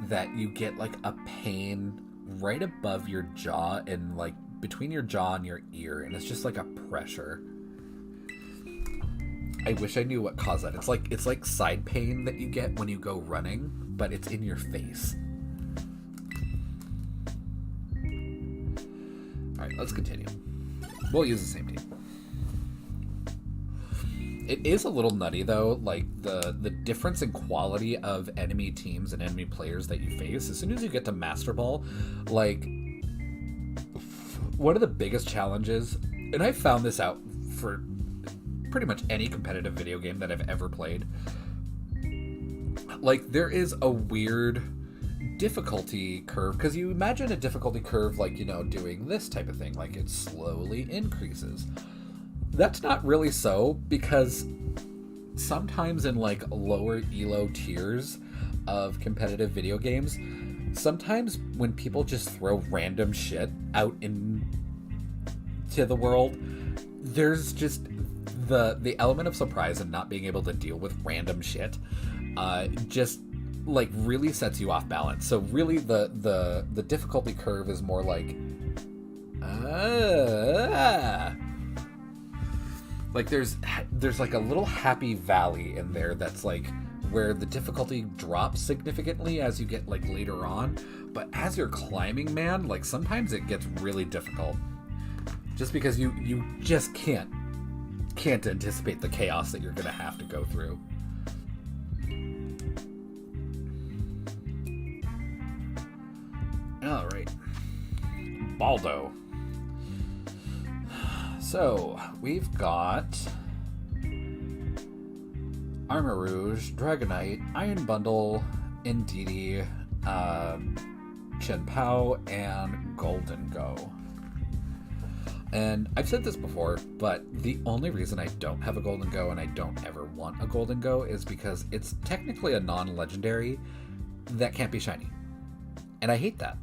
that you get, like, a pain right above your jaw and, like, between your jaw and your ear, and it's just like a pressure. I wish I knew what caused that. It's like side pain that you get when you go running, but it's in your face. Alright, let's continue. We'll use the same team. It is a little nutty, though, like, the difference in quality of enemy teams and enemy players that you face. As soon as you get to Master Ball, like, one of the biggest challenges, and I've found this out for pretty much any competitive video game that I've ever played, like, there is a weird difficulty curve, because you imagine a difficulty curve like, you know, doing this type of thing, like it slowly increases. That's not really so, because sometimes in, like, lower elo tiers of competitive video games, sometimes when people just throw random shit out into the world, there's just the element of surprise and not being able to deal with random shit just, like, really sets you off balance. So really the difficulty curve is more like like there's like a little happy valley in there that's like where the difficulty drops significantly as you get, like, later on, but as you're climbing, man, like, sometimes it gets really difficult just because you just can't anticipate the chaos that you're gonna have to go through. All right, Baldo. So we've got Armor Rouge, Dragonite, Iron Bundle, Indeedee, Chen Pao, and Golden Go. And I've said this before, but the only reason I don't have a Golden Go and I don't ever want a Golden Go is because it's technically a non-legendary that can't be shiny. And I hate that.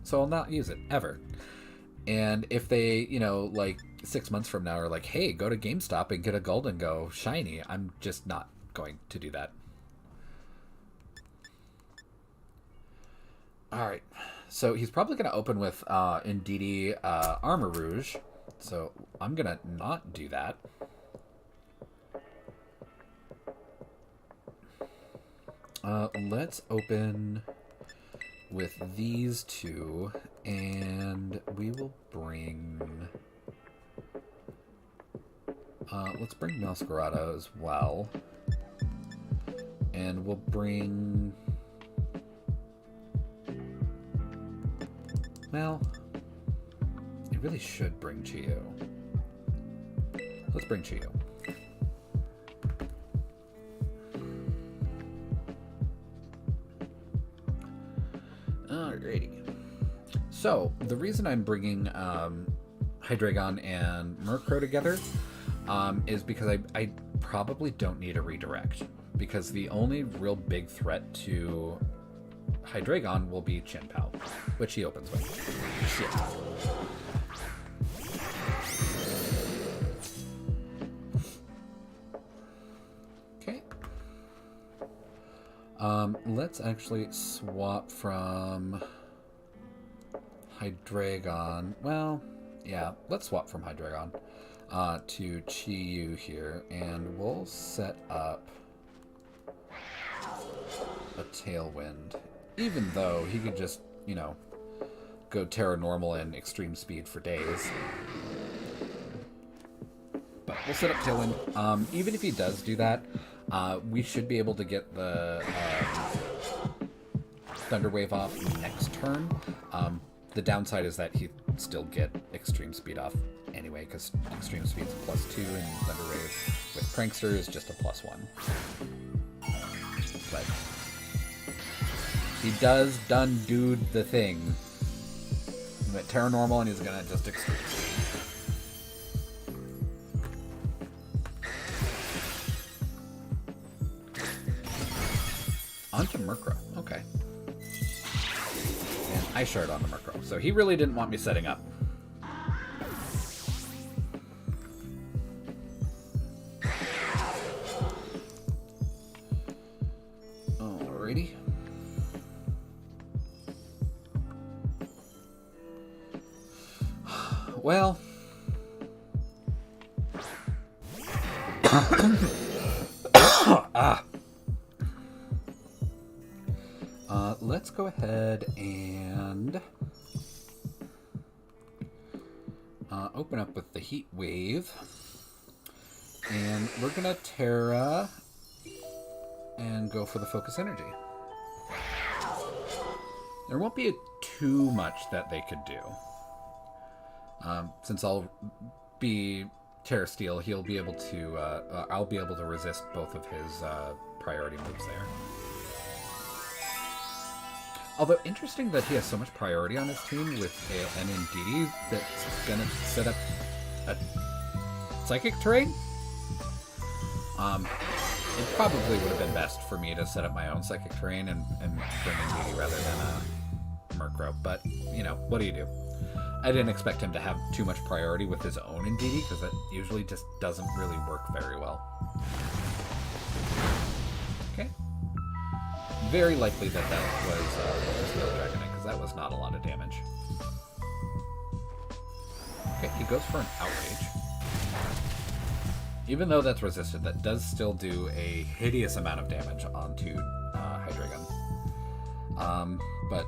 So I'll not use it, ever. And if they, you know, like 6 months from now are like, hey, go to GameStop and get a Golden Go shiny, I'm just not going to do that. Alright, so he's probably going to open with Indeedee Armor Rouge, so I'm going to not do that. Let's open with these two, and we will bring... let's bring Masquerado as well. And we'll bring... Well, I really should bring Chio. Let's bring Chio. Alrighty. So, the reason I'm bringing Hydreigon and Murkrow together is because I probably don't need a redirect. Because the only real big threat to Hydreigon will be Chinpao, which he opens with. Shit. Okay. Let's actually swap from Hydreigon. Well, yeah, let's swap from Hydreigon to Chi-Yu here, and we'll set up a Tailwind. Even though he could just, you know, go Terra Normal and Extreme Speed for days. But we'll set up Tailwind. Even if he does do that, we should be able to get the Thunder Wave off next turn. The downside is that he'd still get Extreme Speed off anyway, because Extreme Speed's a +2 and Thunder Wave with Prankster is just a +1. But he does done-dude the thing. He went Terra Normal and he's gonna just Extreme Speed. Onto Murkrow, okay. And Ice Shard onto Murkrow. So he really didn't want me setting up. Alrighty. Well, let's go ahead and open up with the Heat Wave, and we're gonna Terra and go for the Focus Energy. There won't be too much that they could do. Since I'll be Terra Steel, he'll be able to, I'll be able to resist both of his priority moves there. Although, interesting that he has so much priority on his team with an Indeedee that's going to set up a Psychic Terrain. It probably would have been best for me to set up my own Psychic Terrain and bring Indeedee rather than Murkrow. But, you know, what do you do? I didn't expect him to have too much priority with his own Indeedee, because that usually just doesn't really work very well. Okay. Very likely that was Steel Dragonite, because that was not a lot of damage. Okay, he goes for an Outrage. Even though that's resisted, that does still do a hideous amount of damage onto Hydreigon. But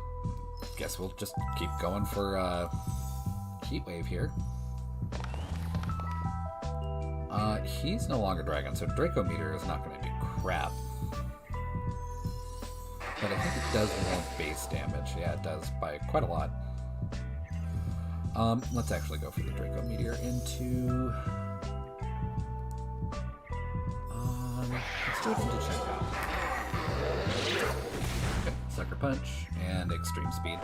guess we'll just keep going for Heat Wave here. He's no longer Dragon, so Draco Meteor is not going to do crap. But I think it does more base damage. Yeah, it does by quite a lot. Let's actually go for the Draco Meteor into... let's do it into Chinpao. Okay, Sucker Punch and Extreme Speed.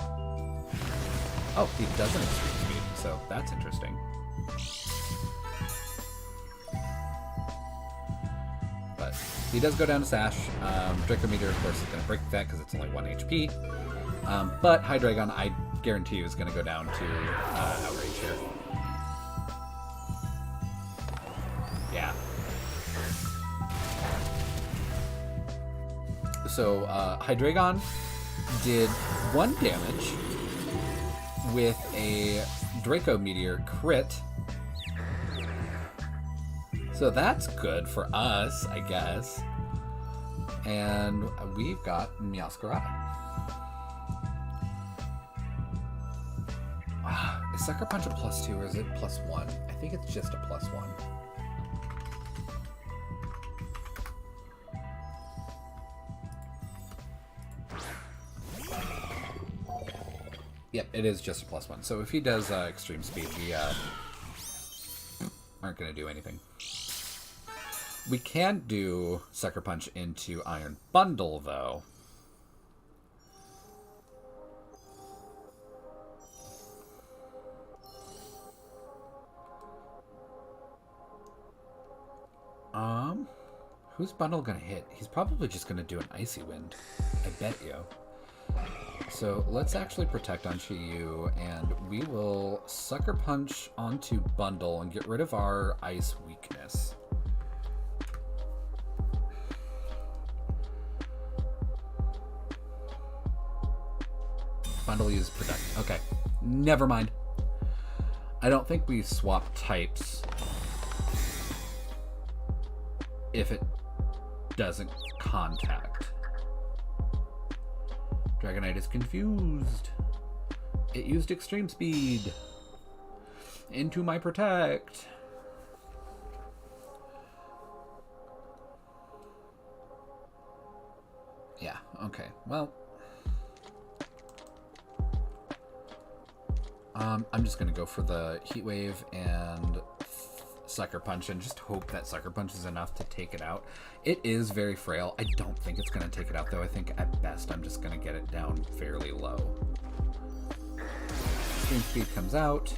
Oh, he doesn't Extreme Speed, so that's interesting. But he does go down to Sash. Draco Meteor, of course, is going to break that because it's only 1 HP. But Hydreigon, I guarantee you, is going to go down to Outrage here. Yeah. So Hydreigon did 1 damage with a Draco Meteor crit. So that's good for us, I guess. And we've got Meowscarada. Is Sucker Punch a +2 or is it +1? I think it's just a +1. Yep, it is just a +1. So if he does extreme speed, we aren't going to do anything. We can do Sucker Punch into Iron Bundle, though. Who's Bundle going to hit? He's probably just going to do an Icy Wind. I bet you. So let's actually protect on Chi-Yu, and we will Sucker Punch onto Bundle and get rid of our Ice weakness. Bundle use protect. Okay, never mind. I don't think we swap types if it doesn't contact. Dragonite is confused. It used extreme speed into my protect. Yeah, okay. Well, I'm just going to go for the Heat Wave and Sucker Punch and just hope that Sucker Punch is enough to take it out. It is very frail. I don't think it's going to take it out, though. I think at best I'm just going to get it down fairly low. Extreme Speed comes out.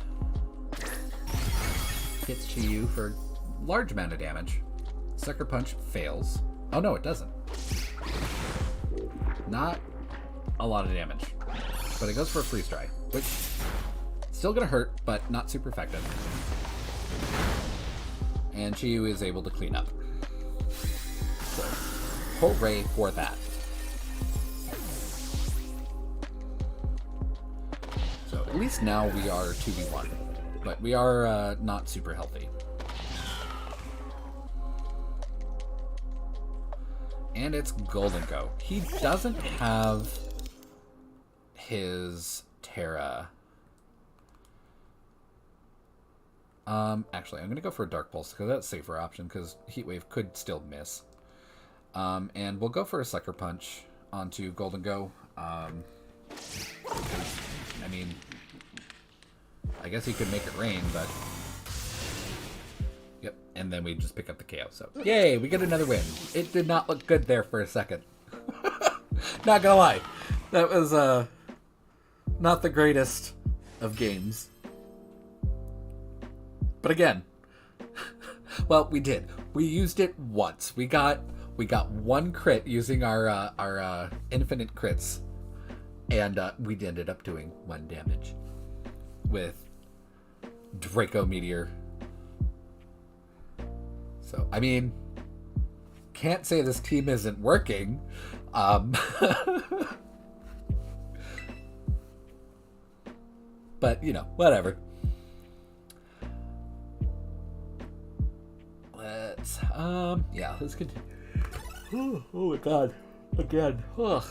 Hits Chi-Yu for a large amount of damage. Sucker Punch fails. Oh, no, it doesn't. Not a lot of damage. But it goes for a Freeze Dry, which still going to hurt, but not super effective. And Chi-Yu is able to clean up. So, hooray for that. So, at least now we are 2v1. But we are not super healthy. And it's Golden Go. He doesn't have his Terra. Actually, I'm going to go for a Dark Pulse because that's a safer option because Heat Wave could still miss. And we'll go for a Sucker Punch onto Golden Go. I mean, I guess he could make it rain, but... Yep, and then we just pick up the KO. So, yay, we get another win. It did not look good there for a second. Not gonna lie. That was, not the greatest of games. But again, well, we did. We used it once. We got 1 crit using our infinite crits, and we ended up doing 1 damage with Draco Meteor. So I mean, can't say this team isn't working. But you know, whatever. Yeah, let's continue. Oh my god. Again. Ugh.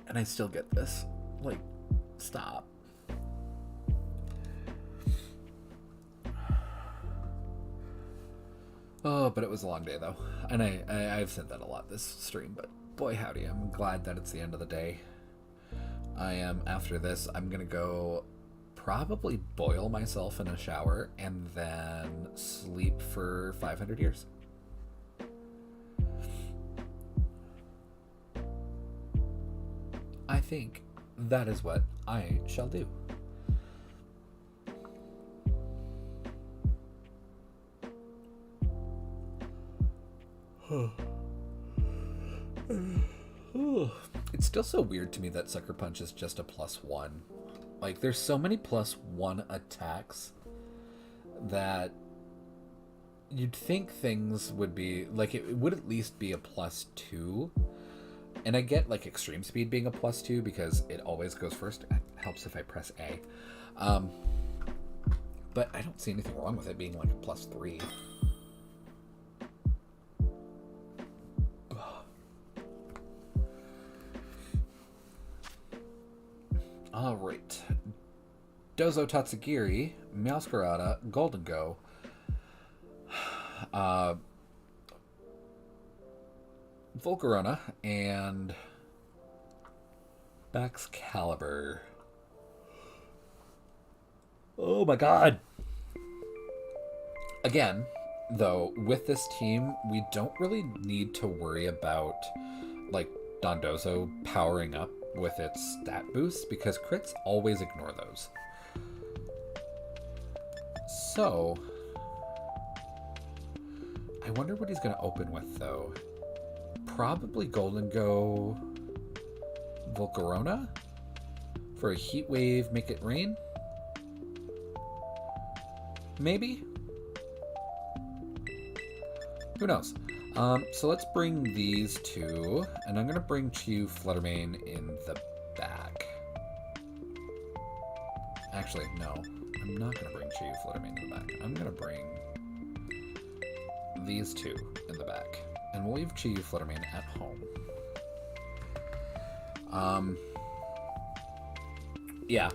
And I still get this. Like, stop. Oh, but it was a long day, though. And I've said that a lot this stream, but boy howdy, I'm glad that it's the end of the day. After this, I'm gonna go probably boil myself in a shower and then sleep for 500 years. I think that is what I shall do. It's still so weird to me that Sucker Punch is just a +1. Like, there's so many +1 attacks that you'd think things would be, like, it would at least be a +2. And I get, like, extreme speed being a +2 because it always goes first. It helps if I press A. But I don't see anything wrong with it being, like, a +3. Alright. Dozo Tatsugiri, Meowscarada, Golden Go, Volcarona, and Baxcalibur. Oh my god! Again, though, with this team, we don't really need to worry about, like, Dondozo powering up with its stat boosts, because crits always ignore those. So, I wonder what he's going to open with, though. Probably Golden Go Volcarona for a Heat Wave, make it rain? Maybe? Who knows? So let's bring these two, and I'm going to bring Chew Fluttermane in the back. Actually, no. I'm not going to bring Chew Fluttermane in the back. I'm going to bring these two in the back. And we'll leave Chew Fluttermane at home. Yeah.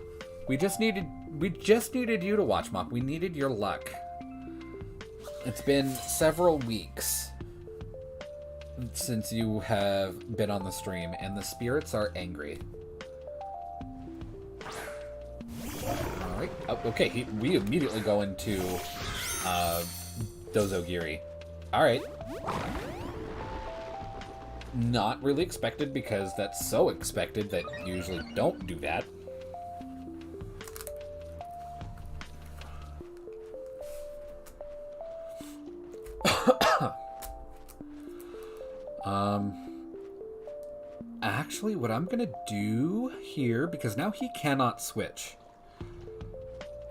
We just needed you to watch, Mop. We needed your luck. It's been several weeks since you have been on the stream, and the spirits are angry. Alright. Oh, okay, we immediately go into Dozogiri. Alright. Not really expected, because that's so expected that you usually don't do that. Actually, what I'm gonna do here, because now he cannot switch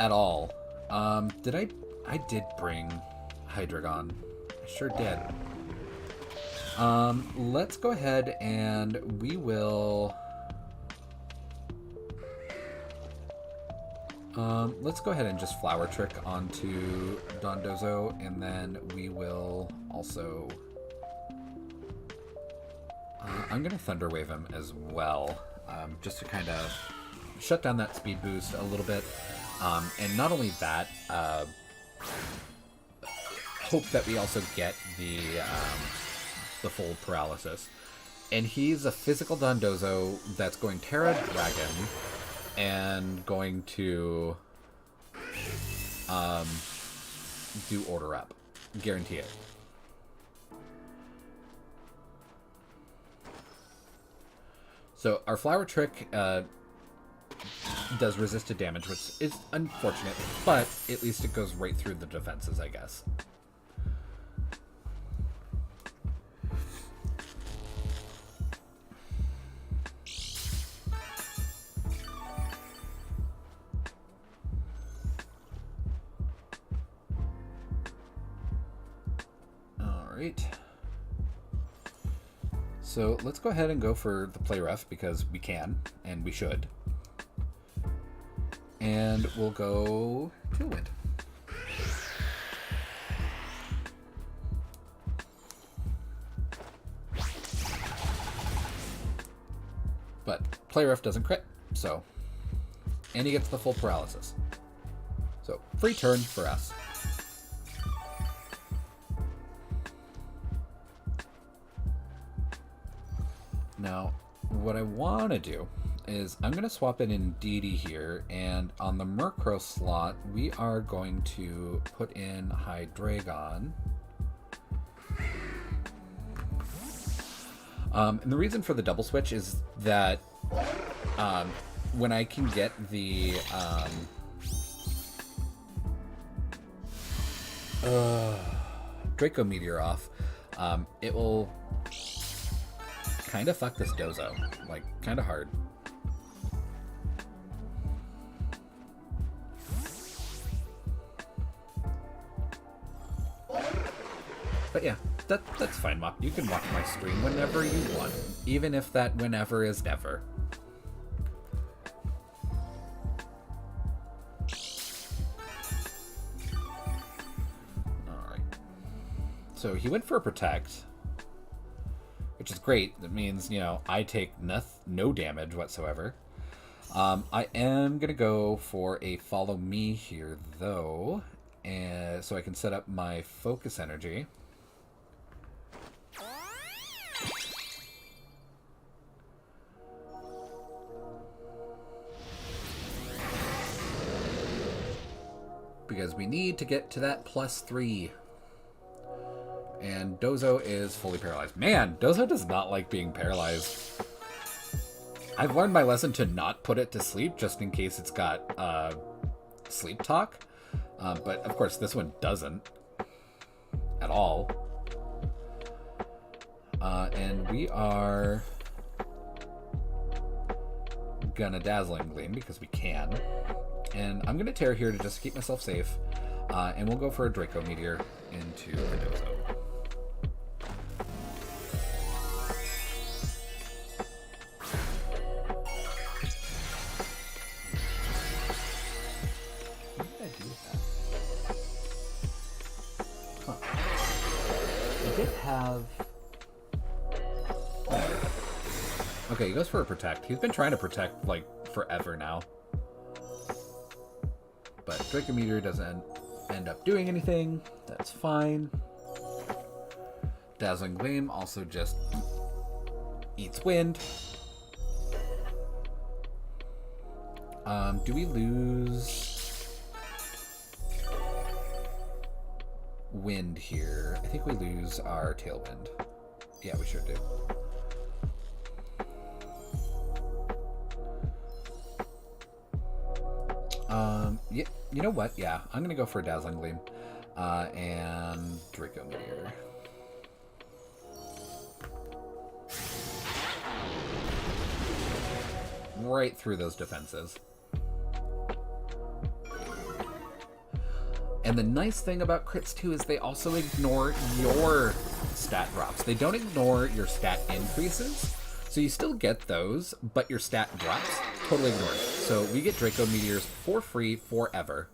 at all. I did bring Hydreigon. I sure did. Let's go ahead and we will... let's go ahead and just Flower Trick onto Dondozo, and then we will also... I'm going to Thunder Wave him as well, just to kind of shut down that speed boost a little bit. And not only that, hope that we also get the full paralysis. And he's a physical Dondozo that's going Terra Dragon and going to do Order Up. Guarantee it. So our Flower Trick does resisted damage, which is unfortunate, but at least it goes right through the defenses, I guess. All right. So let's go ahead and go for the play rough, because we can, and we should. And we'll go to Wind. But play rough doesn't crit, so... And he gets the full paralysis. So, free turn for us. Now, what I want to do is I'm going to swap in Indeedee here, and on the Murkrow slot, we are going to put in Hydreigon. And the reason for the double switch is that when I can get the Draco Meteor off, it will kind of fuck this Dozo. Like, kind of hard. But yeah, that's fine, Mop. You can watch my stream whenever you want, even if that whenever is never. Alright. So he went for a protect, which is great. That means, you know, I take no damage whatsoever. I am going to go for a follow me here, though, and so I can set up my focus energy. Because we need to get to that +3. And Dozo is fully paralyzed. Man, Dozo does not like being paralyzed. I've learned my lesson to not put it to sleep just in case it's got sleep talk. But of course this one doesn't at all. And we are gonna Dazzling Gleam because we can. And I'm going to tear here to just keep myself safe. And we'll go for a Draco Meteor into the Dozo. Why did I do that? Huh. I did have... Okay, he goes for a Protect. He's been trying to Protect, like, forever now. But Draco Meteor doesn't end up doing anything. That's fine. Dazzling Gleam also just eats wind. Do we lose wind here? I think we lose our Tailwind. Yeah, we sure do. Yeah, you know what? Yeah, I'm gonna go for a Dazzling Gleam, and Draco Meteor. Right through those defenses. And the nice thing about crits too is they also ignore your stat drops. They don't ignore your stat increases. So you still get those, but your stat drops totally ignored. So we get Draco Meteors for free forever.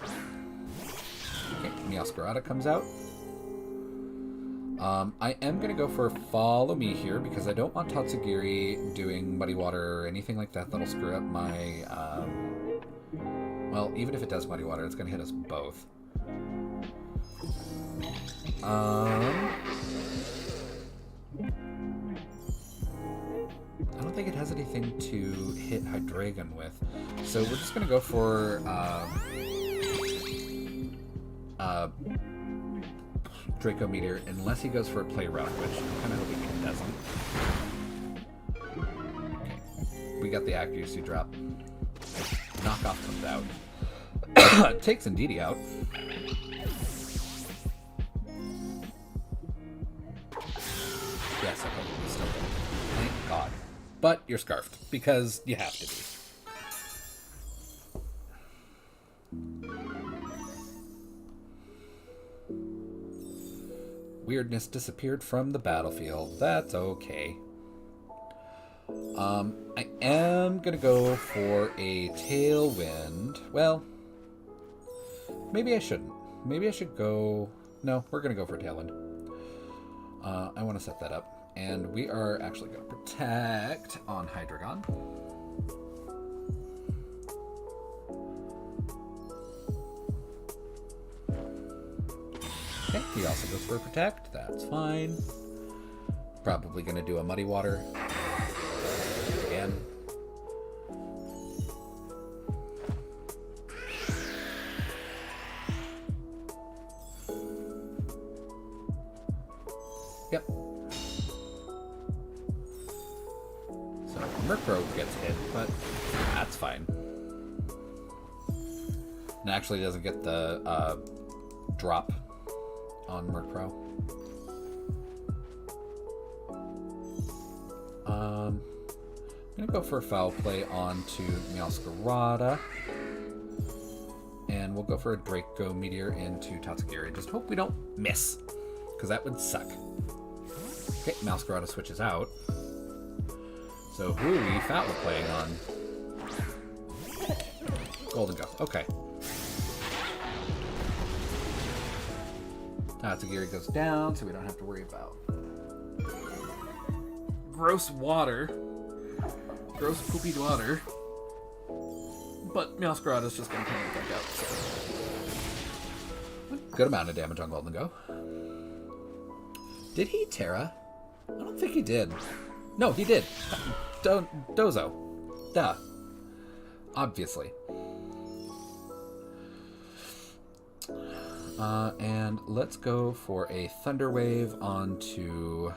Okay, Meowscarada comes out. I am going to go for Follow Me here because I don't want Tatsugiri doing Muddy Water or anything like that. That'll screw up my... well, even if it does Muddy Water, it's going to hit us both. I don't think it has anything to hit Hydreigon with. So we're just going to go for Draco Meteor, unless he goes for a Play Rough, which I'm kind of hoping he doesn't. Okay. We got the accuracy drop. Knockoff comes out. Takes Indeedee out. Yes, okay, he's still dead. Thank God. But you're scarfed, because you have to be. Weirdness disappeared from the battlefield. That's okay. I am gonna go for a Tailwind. Well, maybe I shouldn't. Maybe I should go... No, we're gonna go for Tailwind. I want to set that up. And we are actually going to Protect on Hydreigon. Okay, he also goes for a Protect. That's fine. Probably going to do a Muddy Water. Again. Yep. So Murkrow gets hit, but that's fine. And it actually doesn't get the drop on Murkrow. I'm going to go for a Foul Play onto Meowscarada. And we'll go for a Draco Meteor into Tatsugiri. Just hope we don't miss, because that would suck. Okay, Meowscarada switches out. So who are we Foul Playing on? Golden Go. Okay. Tatsugiri goes down, so we don't have to worry about gross water. Gross poopy water. But Meowscarada's just gonna come back out. So. Good amount of damage on Golden Go. Did he Terra? I don't think he did. No, he did. Dozo. Duh. Obviously. And let's go for a Thunder Wave onto...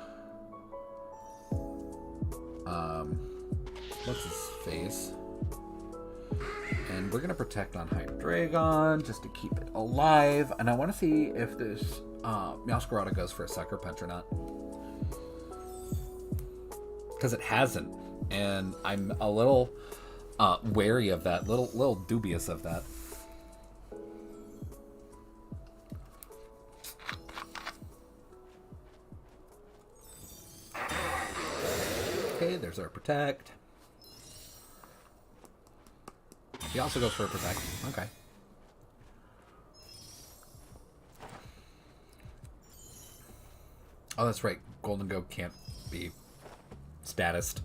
what's his face? And we're going to Protect on Hydreigon just to keep it alive. And I want to see if this Meowscarada goes for a Sucker Punch or not. Because it hasn't. And I'm a little wary of that. Little dubious of that. Okay, there's our Protect. He also goes for a Protect. Okay. Oh, that's right. Golden Go can't be statused.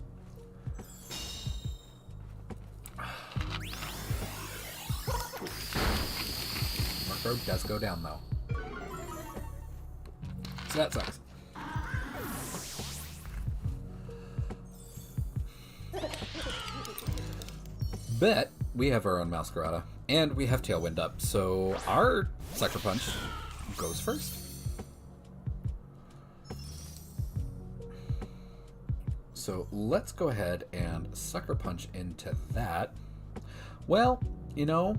Murkrow does go down, though. So that sucks. But we have our own Meowscarada, and we have Tailwind up, so our Sucker Punch goes first. So let's go ahead and Sucker Punch into that. Well, you know,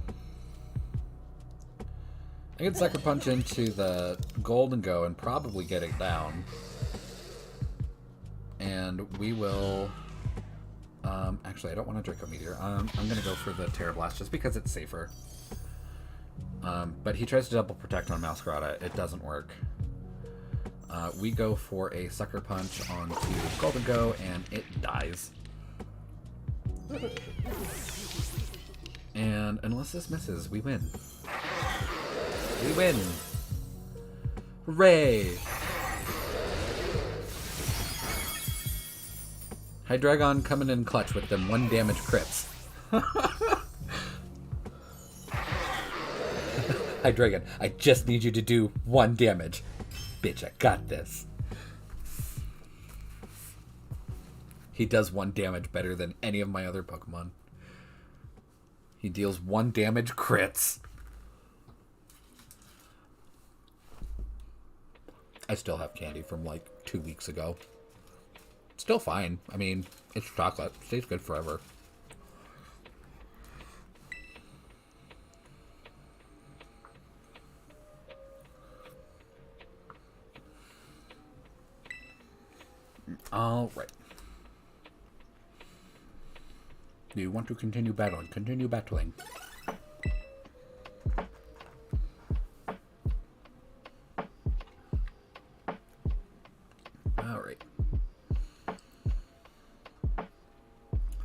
I could Sucker Punch into the Golden Go and probably get it down. And we will... actually, I don't want a Draco Meteor. I'm going to go for the Terra Blast just because it's safer. But he tries to double Protect on Meowscarada. It doesn't work. We go for a Sucker Punch onto Golden Go, and it dies. And unless this misses, we win. We win! Hooray! Hydreigon coming in clutch with them 1 damage crits. Hydreigon, I just need you to do 1 damage. Bitch, I got this. He does 1 damage better than any of my other Pokemon. He deals 1 damage crits. I still have candy from like 2 weeks ago. Still fine. I mean, it's chocolate. It stays good forever. All right. Do you want to continue battling? Continue battling. All right.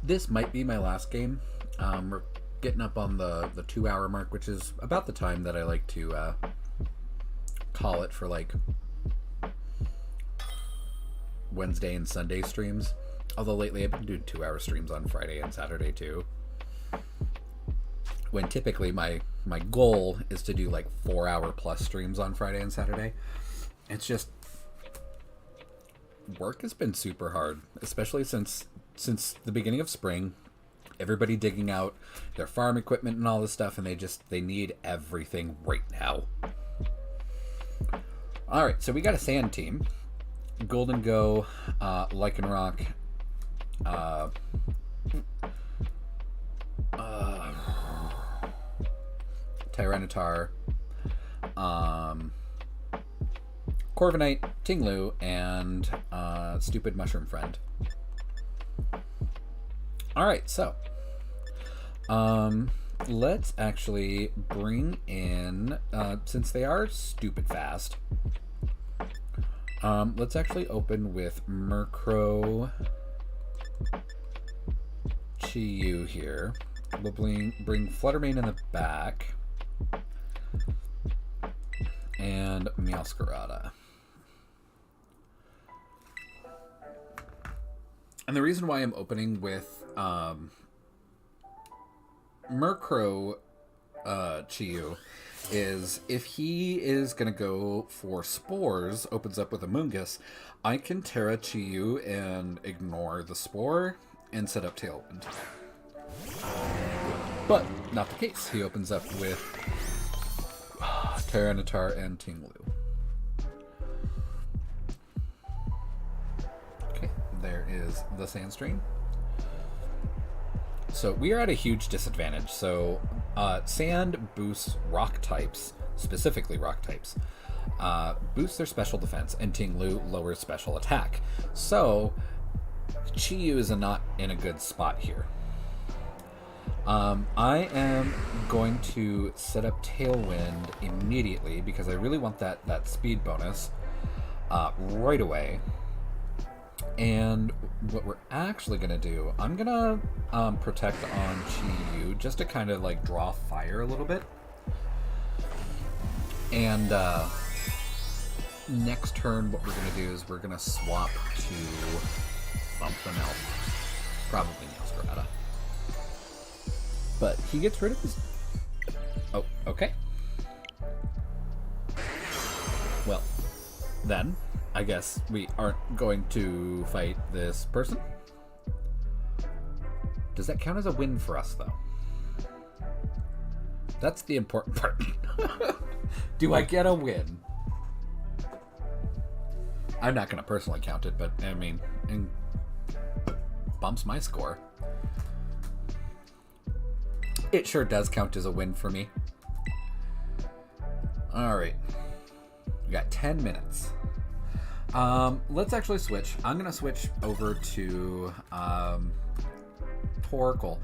This might be my last game. We're getting up on the 2-hour mark, which is about the time that I like to call it for like Wednesday and Sunday streams. Although lately I've been doing 2-hour streams on Friday and Saturday too. When typically my goal is to do like 4-hour plus streams on Friday and Saturday. It's just work has been super hard, especially since the beginning of spring. Everybody digging out their farm equipment and all this stuff, and they need everything right now. All right, so we got a sand team. Golden Go, Lycanroc, Tyranitar, Corviknight, Tinglu, and Stupid Mushroom Friend. Alright, so let's actually bring in, since they are stupid fast, let's actually open with Murkrow Chi-Yu here. We'll bring Fluttermane in the back. And Meowscarada. And the reason why I'm opening with Murkrow Chi-Yu is if he is going to go for Spores, opens up with a Moongus, I can Terra Chi-Yu and ignore the Spore and set up Tailwind. But not the case. He opens up with Tyranitar and Tinglu. Okay, there is the Sandstream. So we are at a huge disadvantage. So Sand boosts rock types, specifically rock types, boosts their special defense, and Tinglu lowers special attack. So Chi-Yu is not in a good spot here. I am going to set up Tailwind immediately because I really want that speed bonus right away. And what we're actually going to do, I'm going to protect on Chi-Yu just to kind of like draw fire a little bit. And next turn what we're going to do is we're going to swap to something else. Probably Meowscarada. But he gets rid of his... Oh, okay. Well, then, I guess we aren't going to fight this person. Does that count as a win for us, though? That's the important part. Do I get a win? I'm not going to personally count it, but, I mean, it bumps my score. It sure does count as a win for me. Alright. We got 10 minutes. Let's actually switch. I'm going to switch over to Torkoal.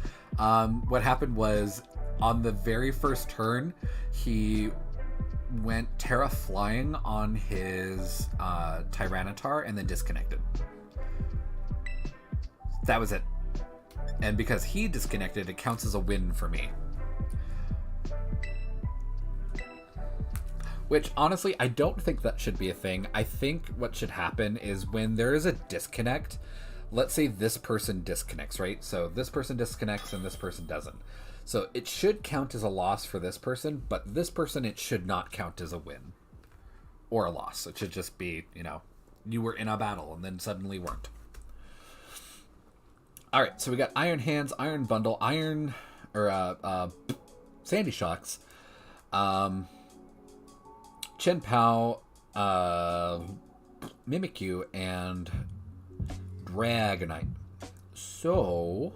What happened was, on the very first turn, he went Terra Flying on his Tyranitar and then disconnected. That was it. And because he disconnected, it counts as a win for me. Which, honestly, I don't think that should be a thing. I think what should happen is when there is a disconnect, let's say this person disconnects, right? So this person disconnects and this person doesn't. So it should count as a loss for this person, but this person, it should not count as a win. Or a loss. It should just be, you know, you were in a battle and then suddenly weren't. Alright, so we got Iron Hands, Iron Bundle, Sandy Shocks, Chien-Pao, Mimikyu, and Dragonite. So,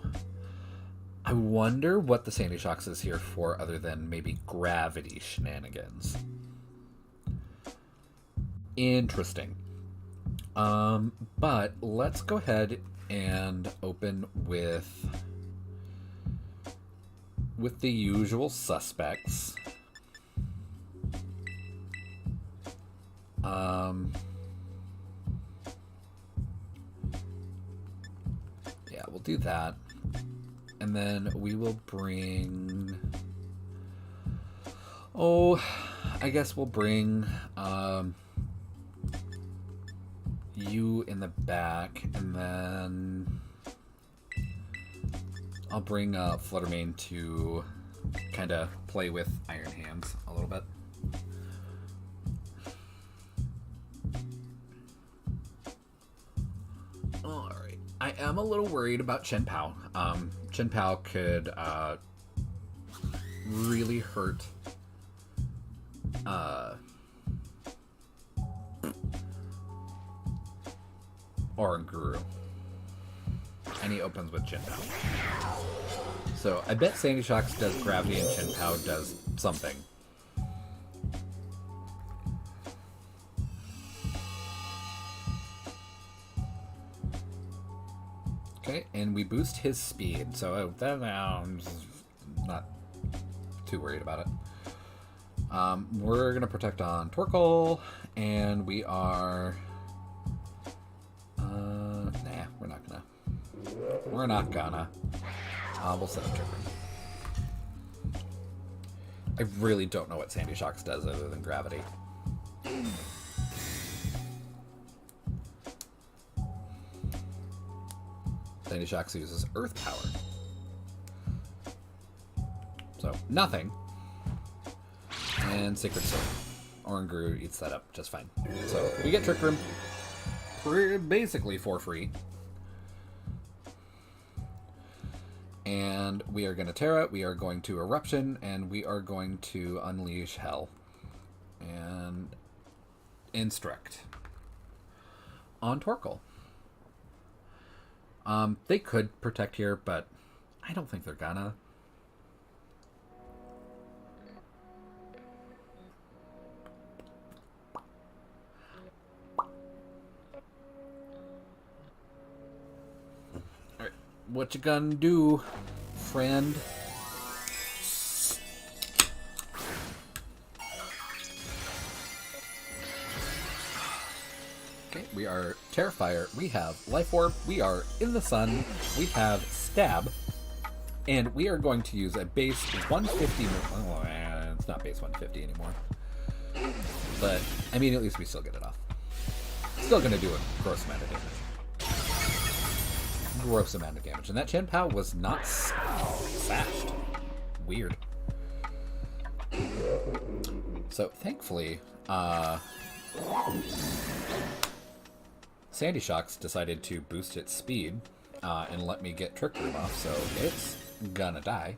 I wonder what the Sandy Shocks is here for other than maybe gravity shenanigans. Interesting. But let's go ahead and open with the usual suspects. Yeah, we'll do that. And then we will bring... Oh, I guess we'll bring you in the back, and then I'll bring Fluttermane to kind of play with Iron Hands a little bit. Alright. I am a little worried about Chien-Pao. Chien-Pao could really hurt Oranguru. And he opens with Chien-Pao. So I bet Sandy Shocks does gravity and Chien-Pao does something. Okay, and we boost his speed, so I'm not too worried about it. We're gonna protect on Torkoal, and we are. Nah, we're not gonna. We're not gonna. We'll set up Trick Room. I really don't know what Sandy Shocks does other than gravity. Sandy Shocks uses Earth power. So, nothing. And Sacred Sword. Oranguru eats that up just fine. So, we get Trick Room basically for free. And we are going to Terra, we are going to Eruption, and we are going to Unleash Hell. And Instruct. On Torkoal. They could protect here, but I don't think they're gonna. Alright, what you gonna do, friend? Okay, we are Terrifier, we have Life Orb, we are in the sun, we have Stab, and we are going to use a base 150. Oh, it's not base 150 anymore. But, I mean, at least we still get it off. Still going to do a gross amount of damage. Gross amount of damage. And that Chien-Pao was not sashed. Weird. So, thankfully, Sandy Shocks decided to boost its speed and let me get Trick Room off, so it's gonna die.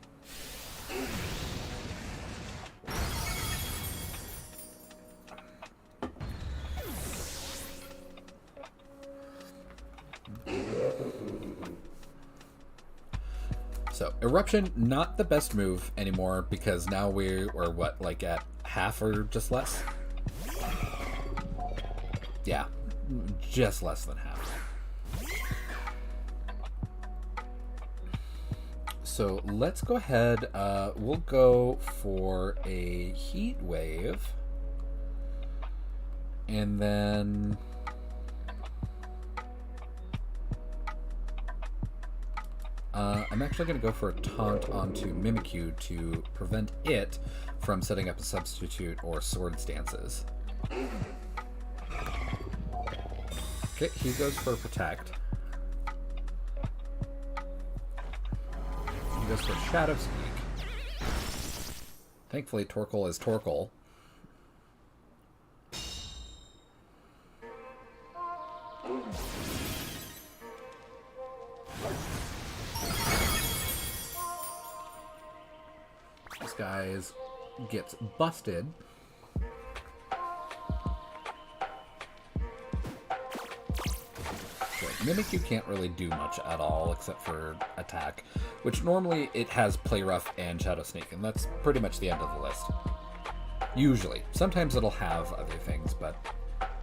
So, Eruption, not the best move anymore because now we're what, like at half or just less? Yeah. Just less than half. So let's go ahead. We'll go for a Heat Wave. And then I'm actually going to go for a Taunt onto Mimikyu to prevent it from setting up a Substitute or Sword Stances. Okay, he goes for Protect. He goes for Shadow Sneak. Thankfully, Torkoal is Torkoal. This guy gets busted. Mimikyu can't really do much at all except for attack, which normally it has Play Rough and Shadow Sneak, and that's pretty much the end of the list. Usually. Sometimes it'll have other things, but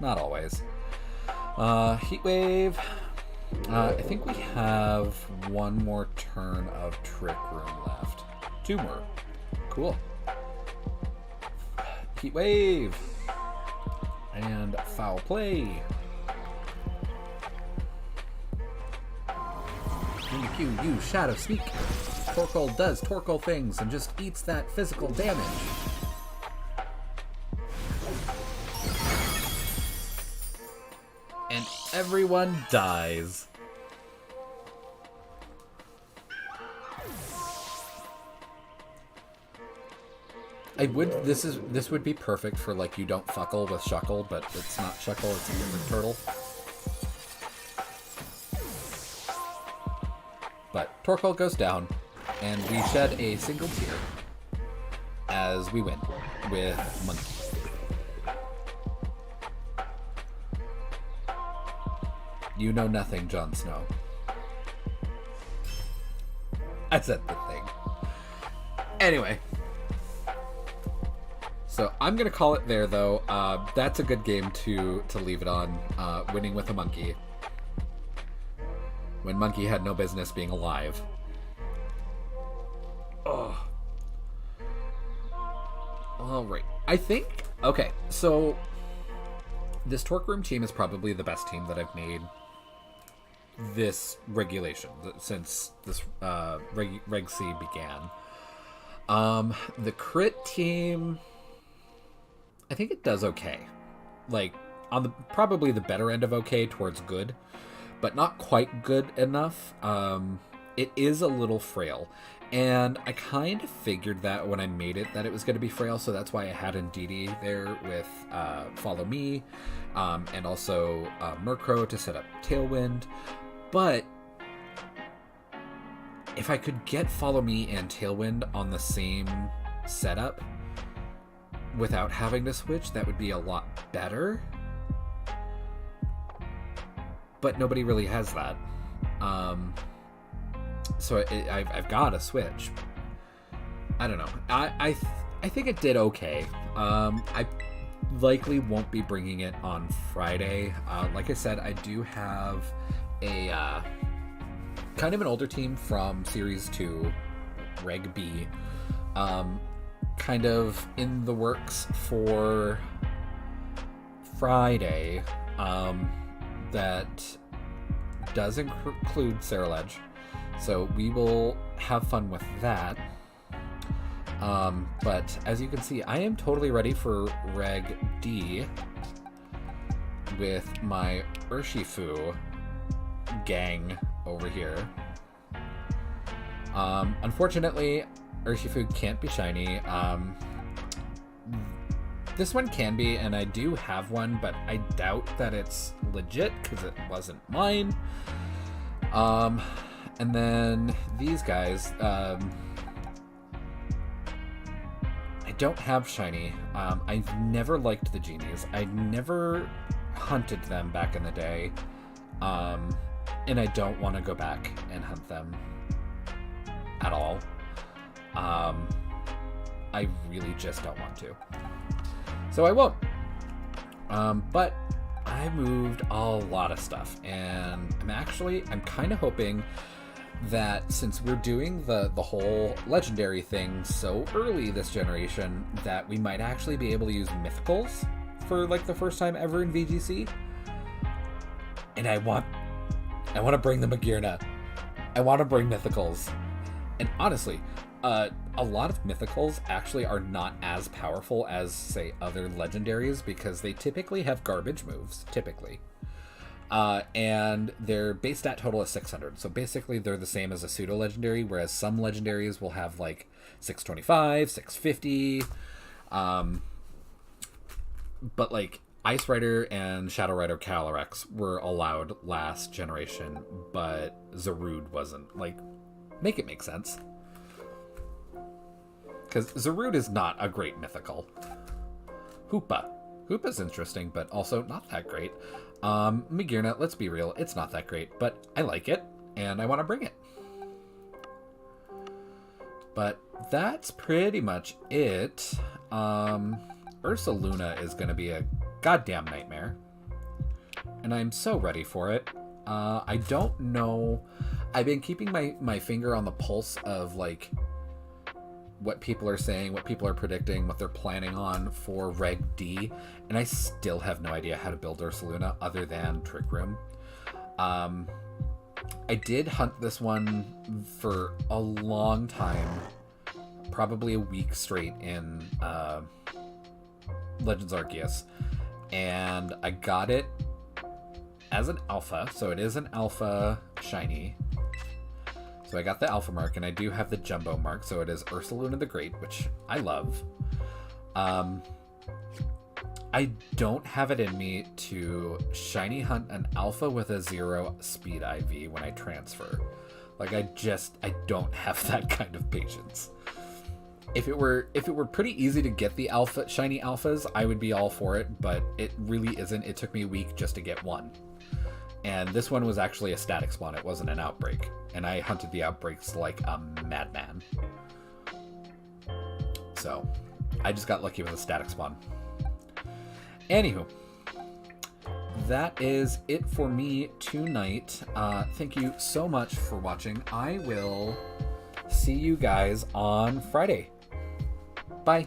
not always. Heat Wave. I think we have one more turn of Trick Room left. 2 more. Cool. Heat Wave. And Foul Play. Mimikyu, you Shadow Sneak. Torkoal does Torkoal things and just eats that physical damage. And everyone dies. This would be perfect for like you don't fuckle with Shuckle, but it's not Shuckle, it's a different turtle. But Torkoal goes down, and we shed a single tear as we win with Monkey. You know nothing, Jon Snow. I said the thing. Anyway. So I'm going to call it there, though. That's a good game to leave it on, winning with a monkey. when Monkey had no business being alive. Oh. Alright. I think... Okay, so... This Torque Room team is probably the best team that I've made this regulation, since this Reg C began. The crit team... I think it does okay. Like, on the probably the better end of okay towards good, but not quite good enough. It is a little frail. And I kind of figured that when I made it that it was going to be frail, so that's why I had Ndidi there with Follow Me, and also Murkrow to set up Tailwind. But if I could get Follow Me and Tailwind on the same setup without having to switch, that would be a lot better. But nobody really has that. So I've got to switch. I don't know. I think it did okay. I likely won't be bringing it on Friday. Like I said, I do have a kind of an older team from Series 2, Reg B, kind of in the works for Friday, that does include Ceruledge. So we will have fun with that. But as you can see, I am totally ready for Reg D with my Urshifu gang over here. Unfortunately, Urshifu can't be shiny. This one can be, and I do have one, but I doubt that it's legit because it wasn't mine. And then these guys, I don't have shiny. I've never liked the genies. I never hunted them back in the day. And I don't want to go back and hunt them at all. I really just don't want to. So I won't. But I moved a lot of stuff, and I'm kind of hoping that since we're doing the whole legendary thing so early this generation, that we might actually be able to use mythicals for like the first time ever in VGC. And I want to bring the Magearna. I want to bring mythicals. And honestly, a lot of mythicals actually are not as powerful as, say, other legendaries, because they typically have garbage moves, and their base stat total is 600. So basically they're the same as a pseudo legendary, whereas some legendaries will have like 625, 650. But like Ice Rider and Shadow Rider Calyrex were allowed last generation, but Zarude wasn't. Like, make it make sense. Because Zarude is not a great mythical. Hoopa's interesting, but also not that great. Magearna, let's be real, it's not that great, but I like it, and I want to bring it. But that's pretty much it. Ursaluna is going to be a goddamn nightmare, and I'm so ready for it. I don't know. I've been keeping my finger on the pulse of, like, what people are saying, what people are predicting, what they're planning on for Reg D, and I still have no idea how to build Ursaluna other than Trick Room. I did hunt this one for a long time, probably a week straight in Legends Arceus, and I got it as an alpha, so it is an alpha shiny. So I got the alpha mark, and I do have the jumbo mark, so it is Ursaluna the Great, which I love. I don't have it in me to shiny hunt an alpha with a 0 speed IV when I transfer. Like, I don't have that kind of patience. If it were pretty easy to get the shiny alphas, I would be all for it, but it really isn't. It took me a week just to get one. And this one was actually a static spawn. It wasn't an outbreak. And I hunted the outbreaks like a madman. So, I just got lucky with a static spawn. Anywho, that is it for me tonight. Thank you so much for watching. I will see you guys on Friday. Bye.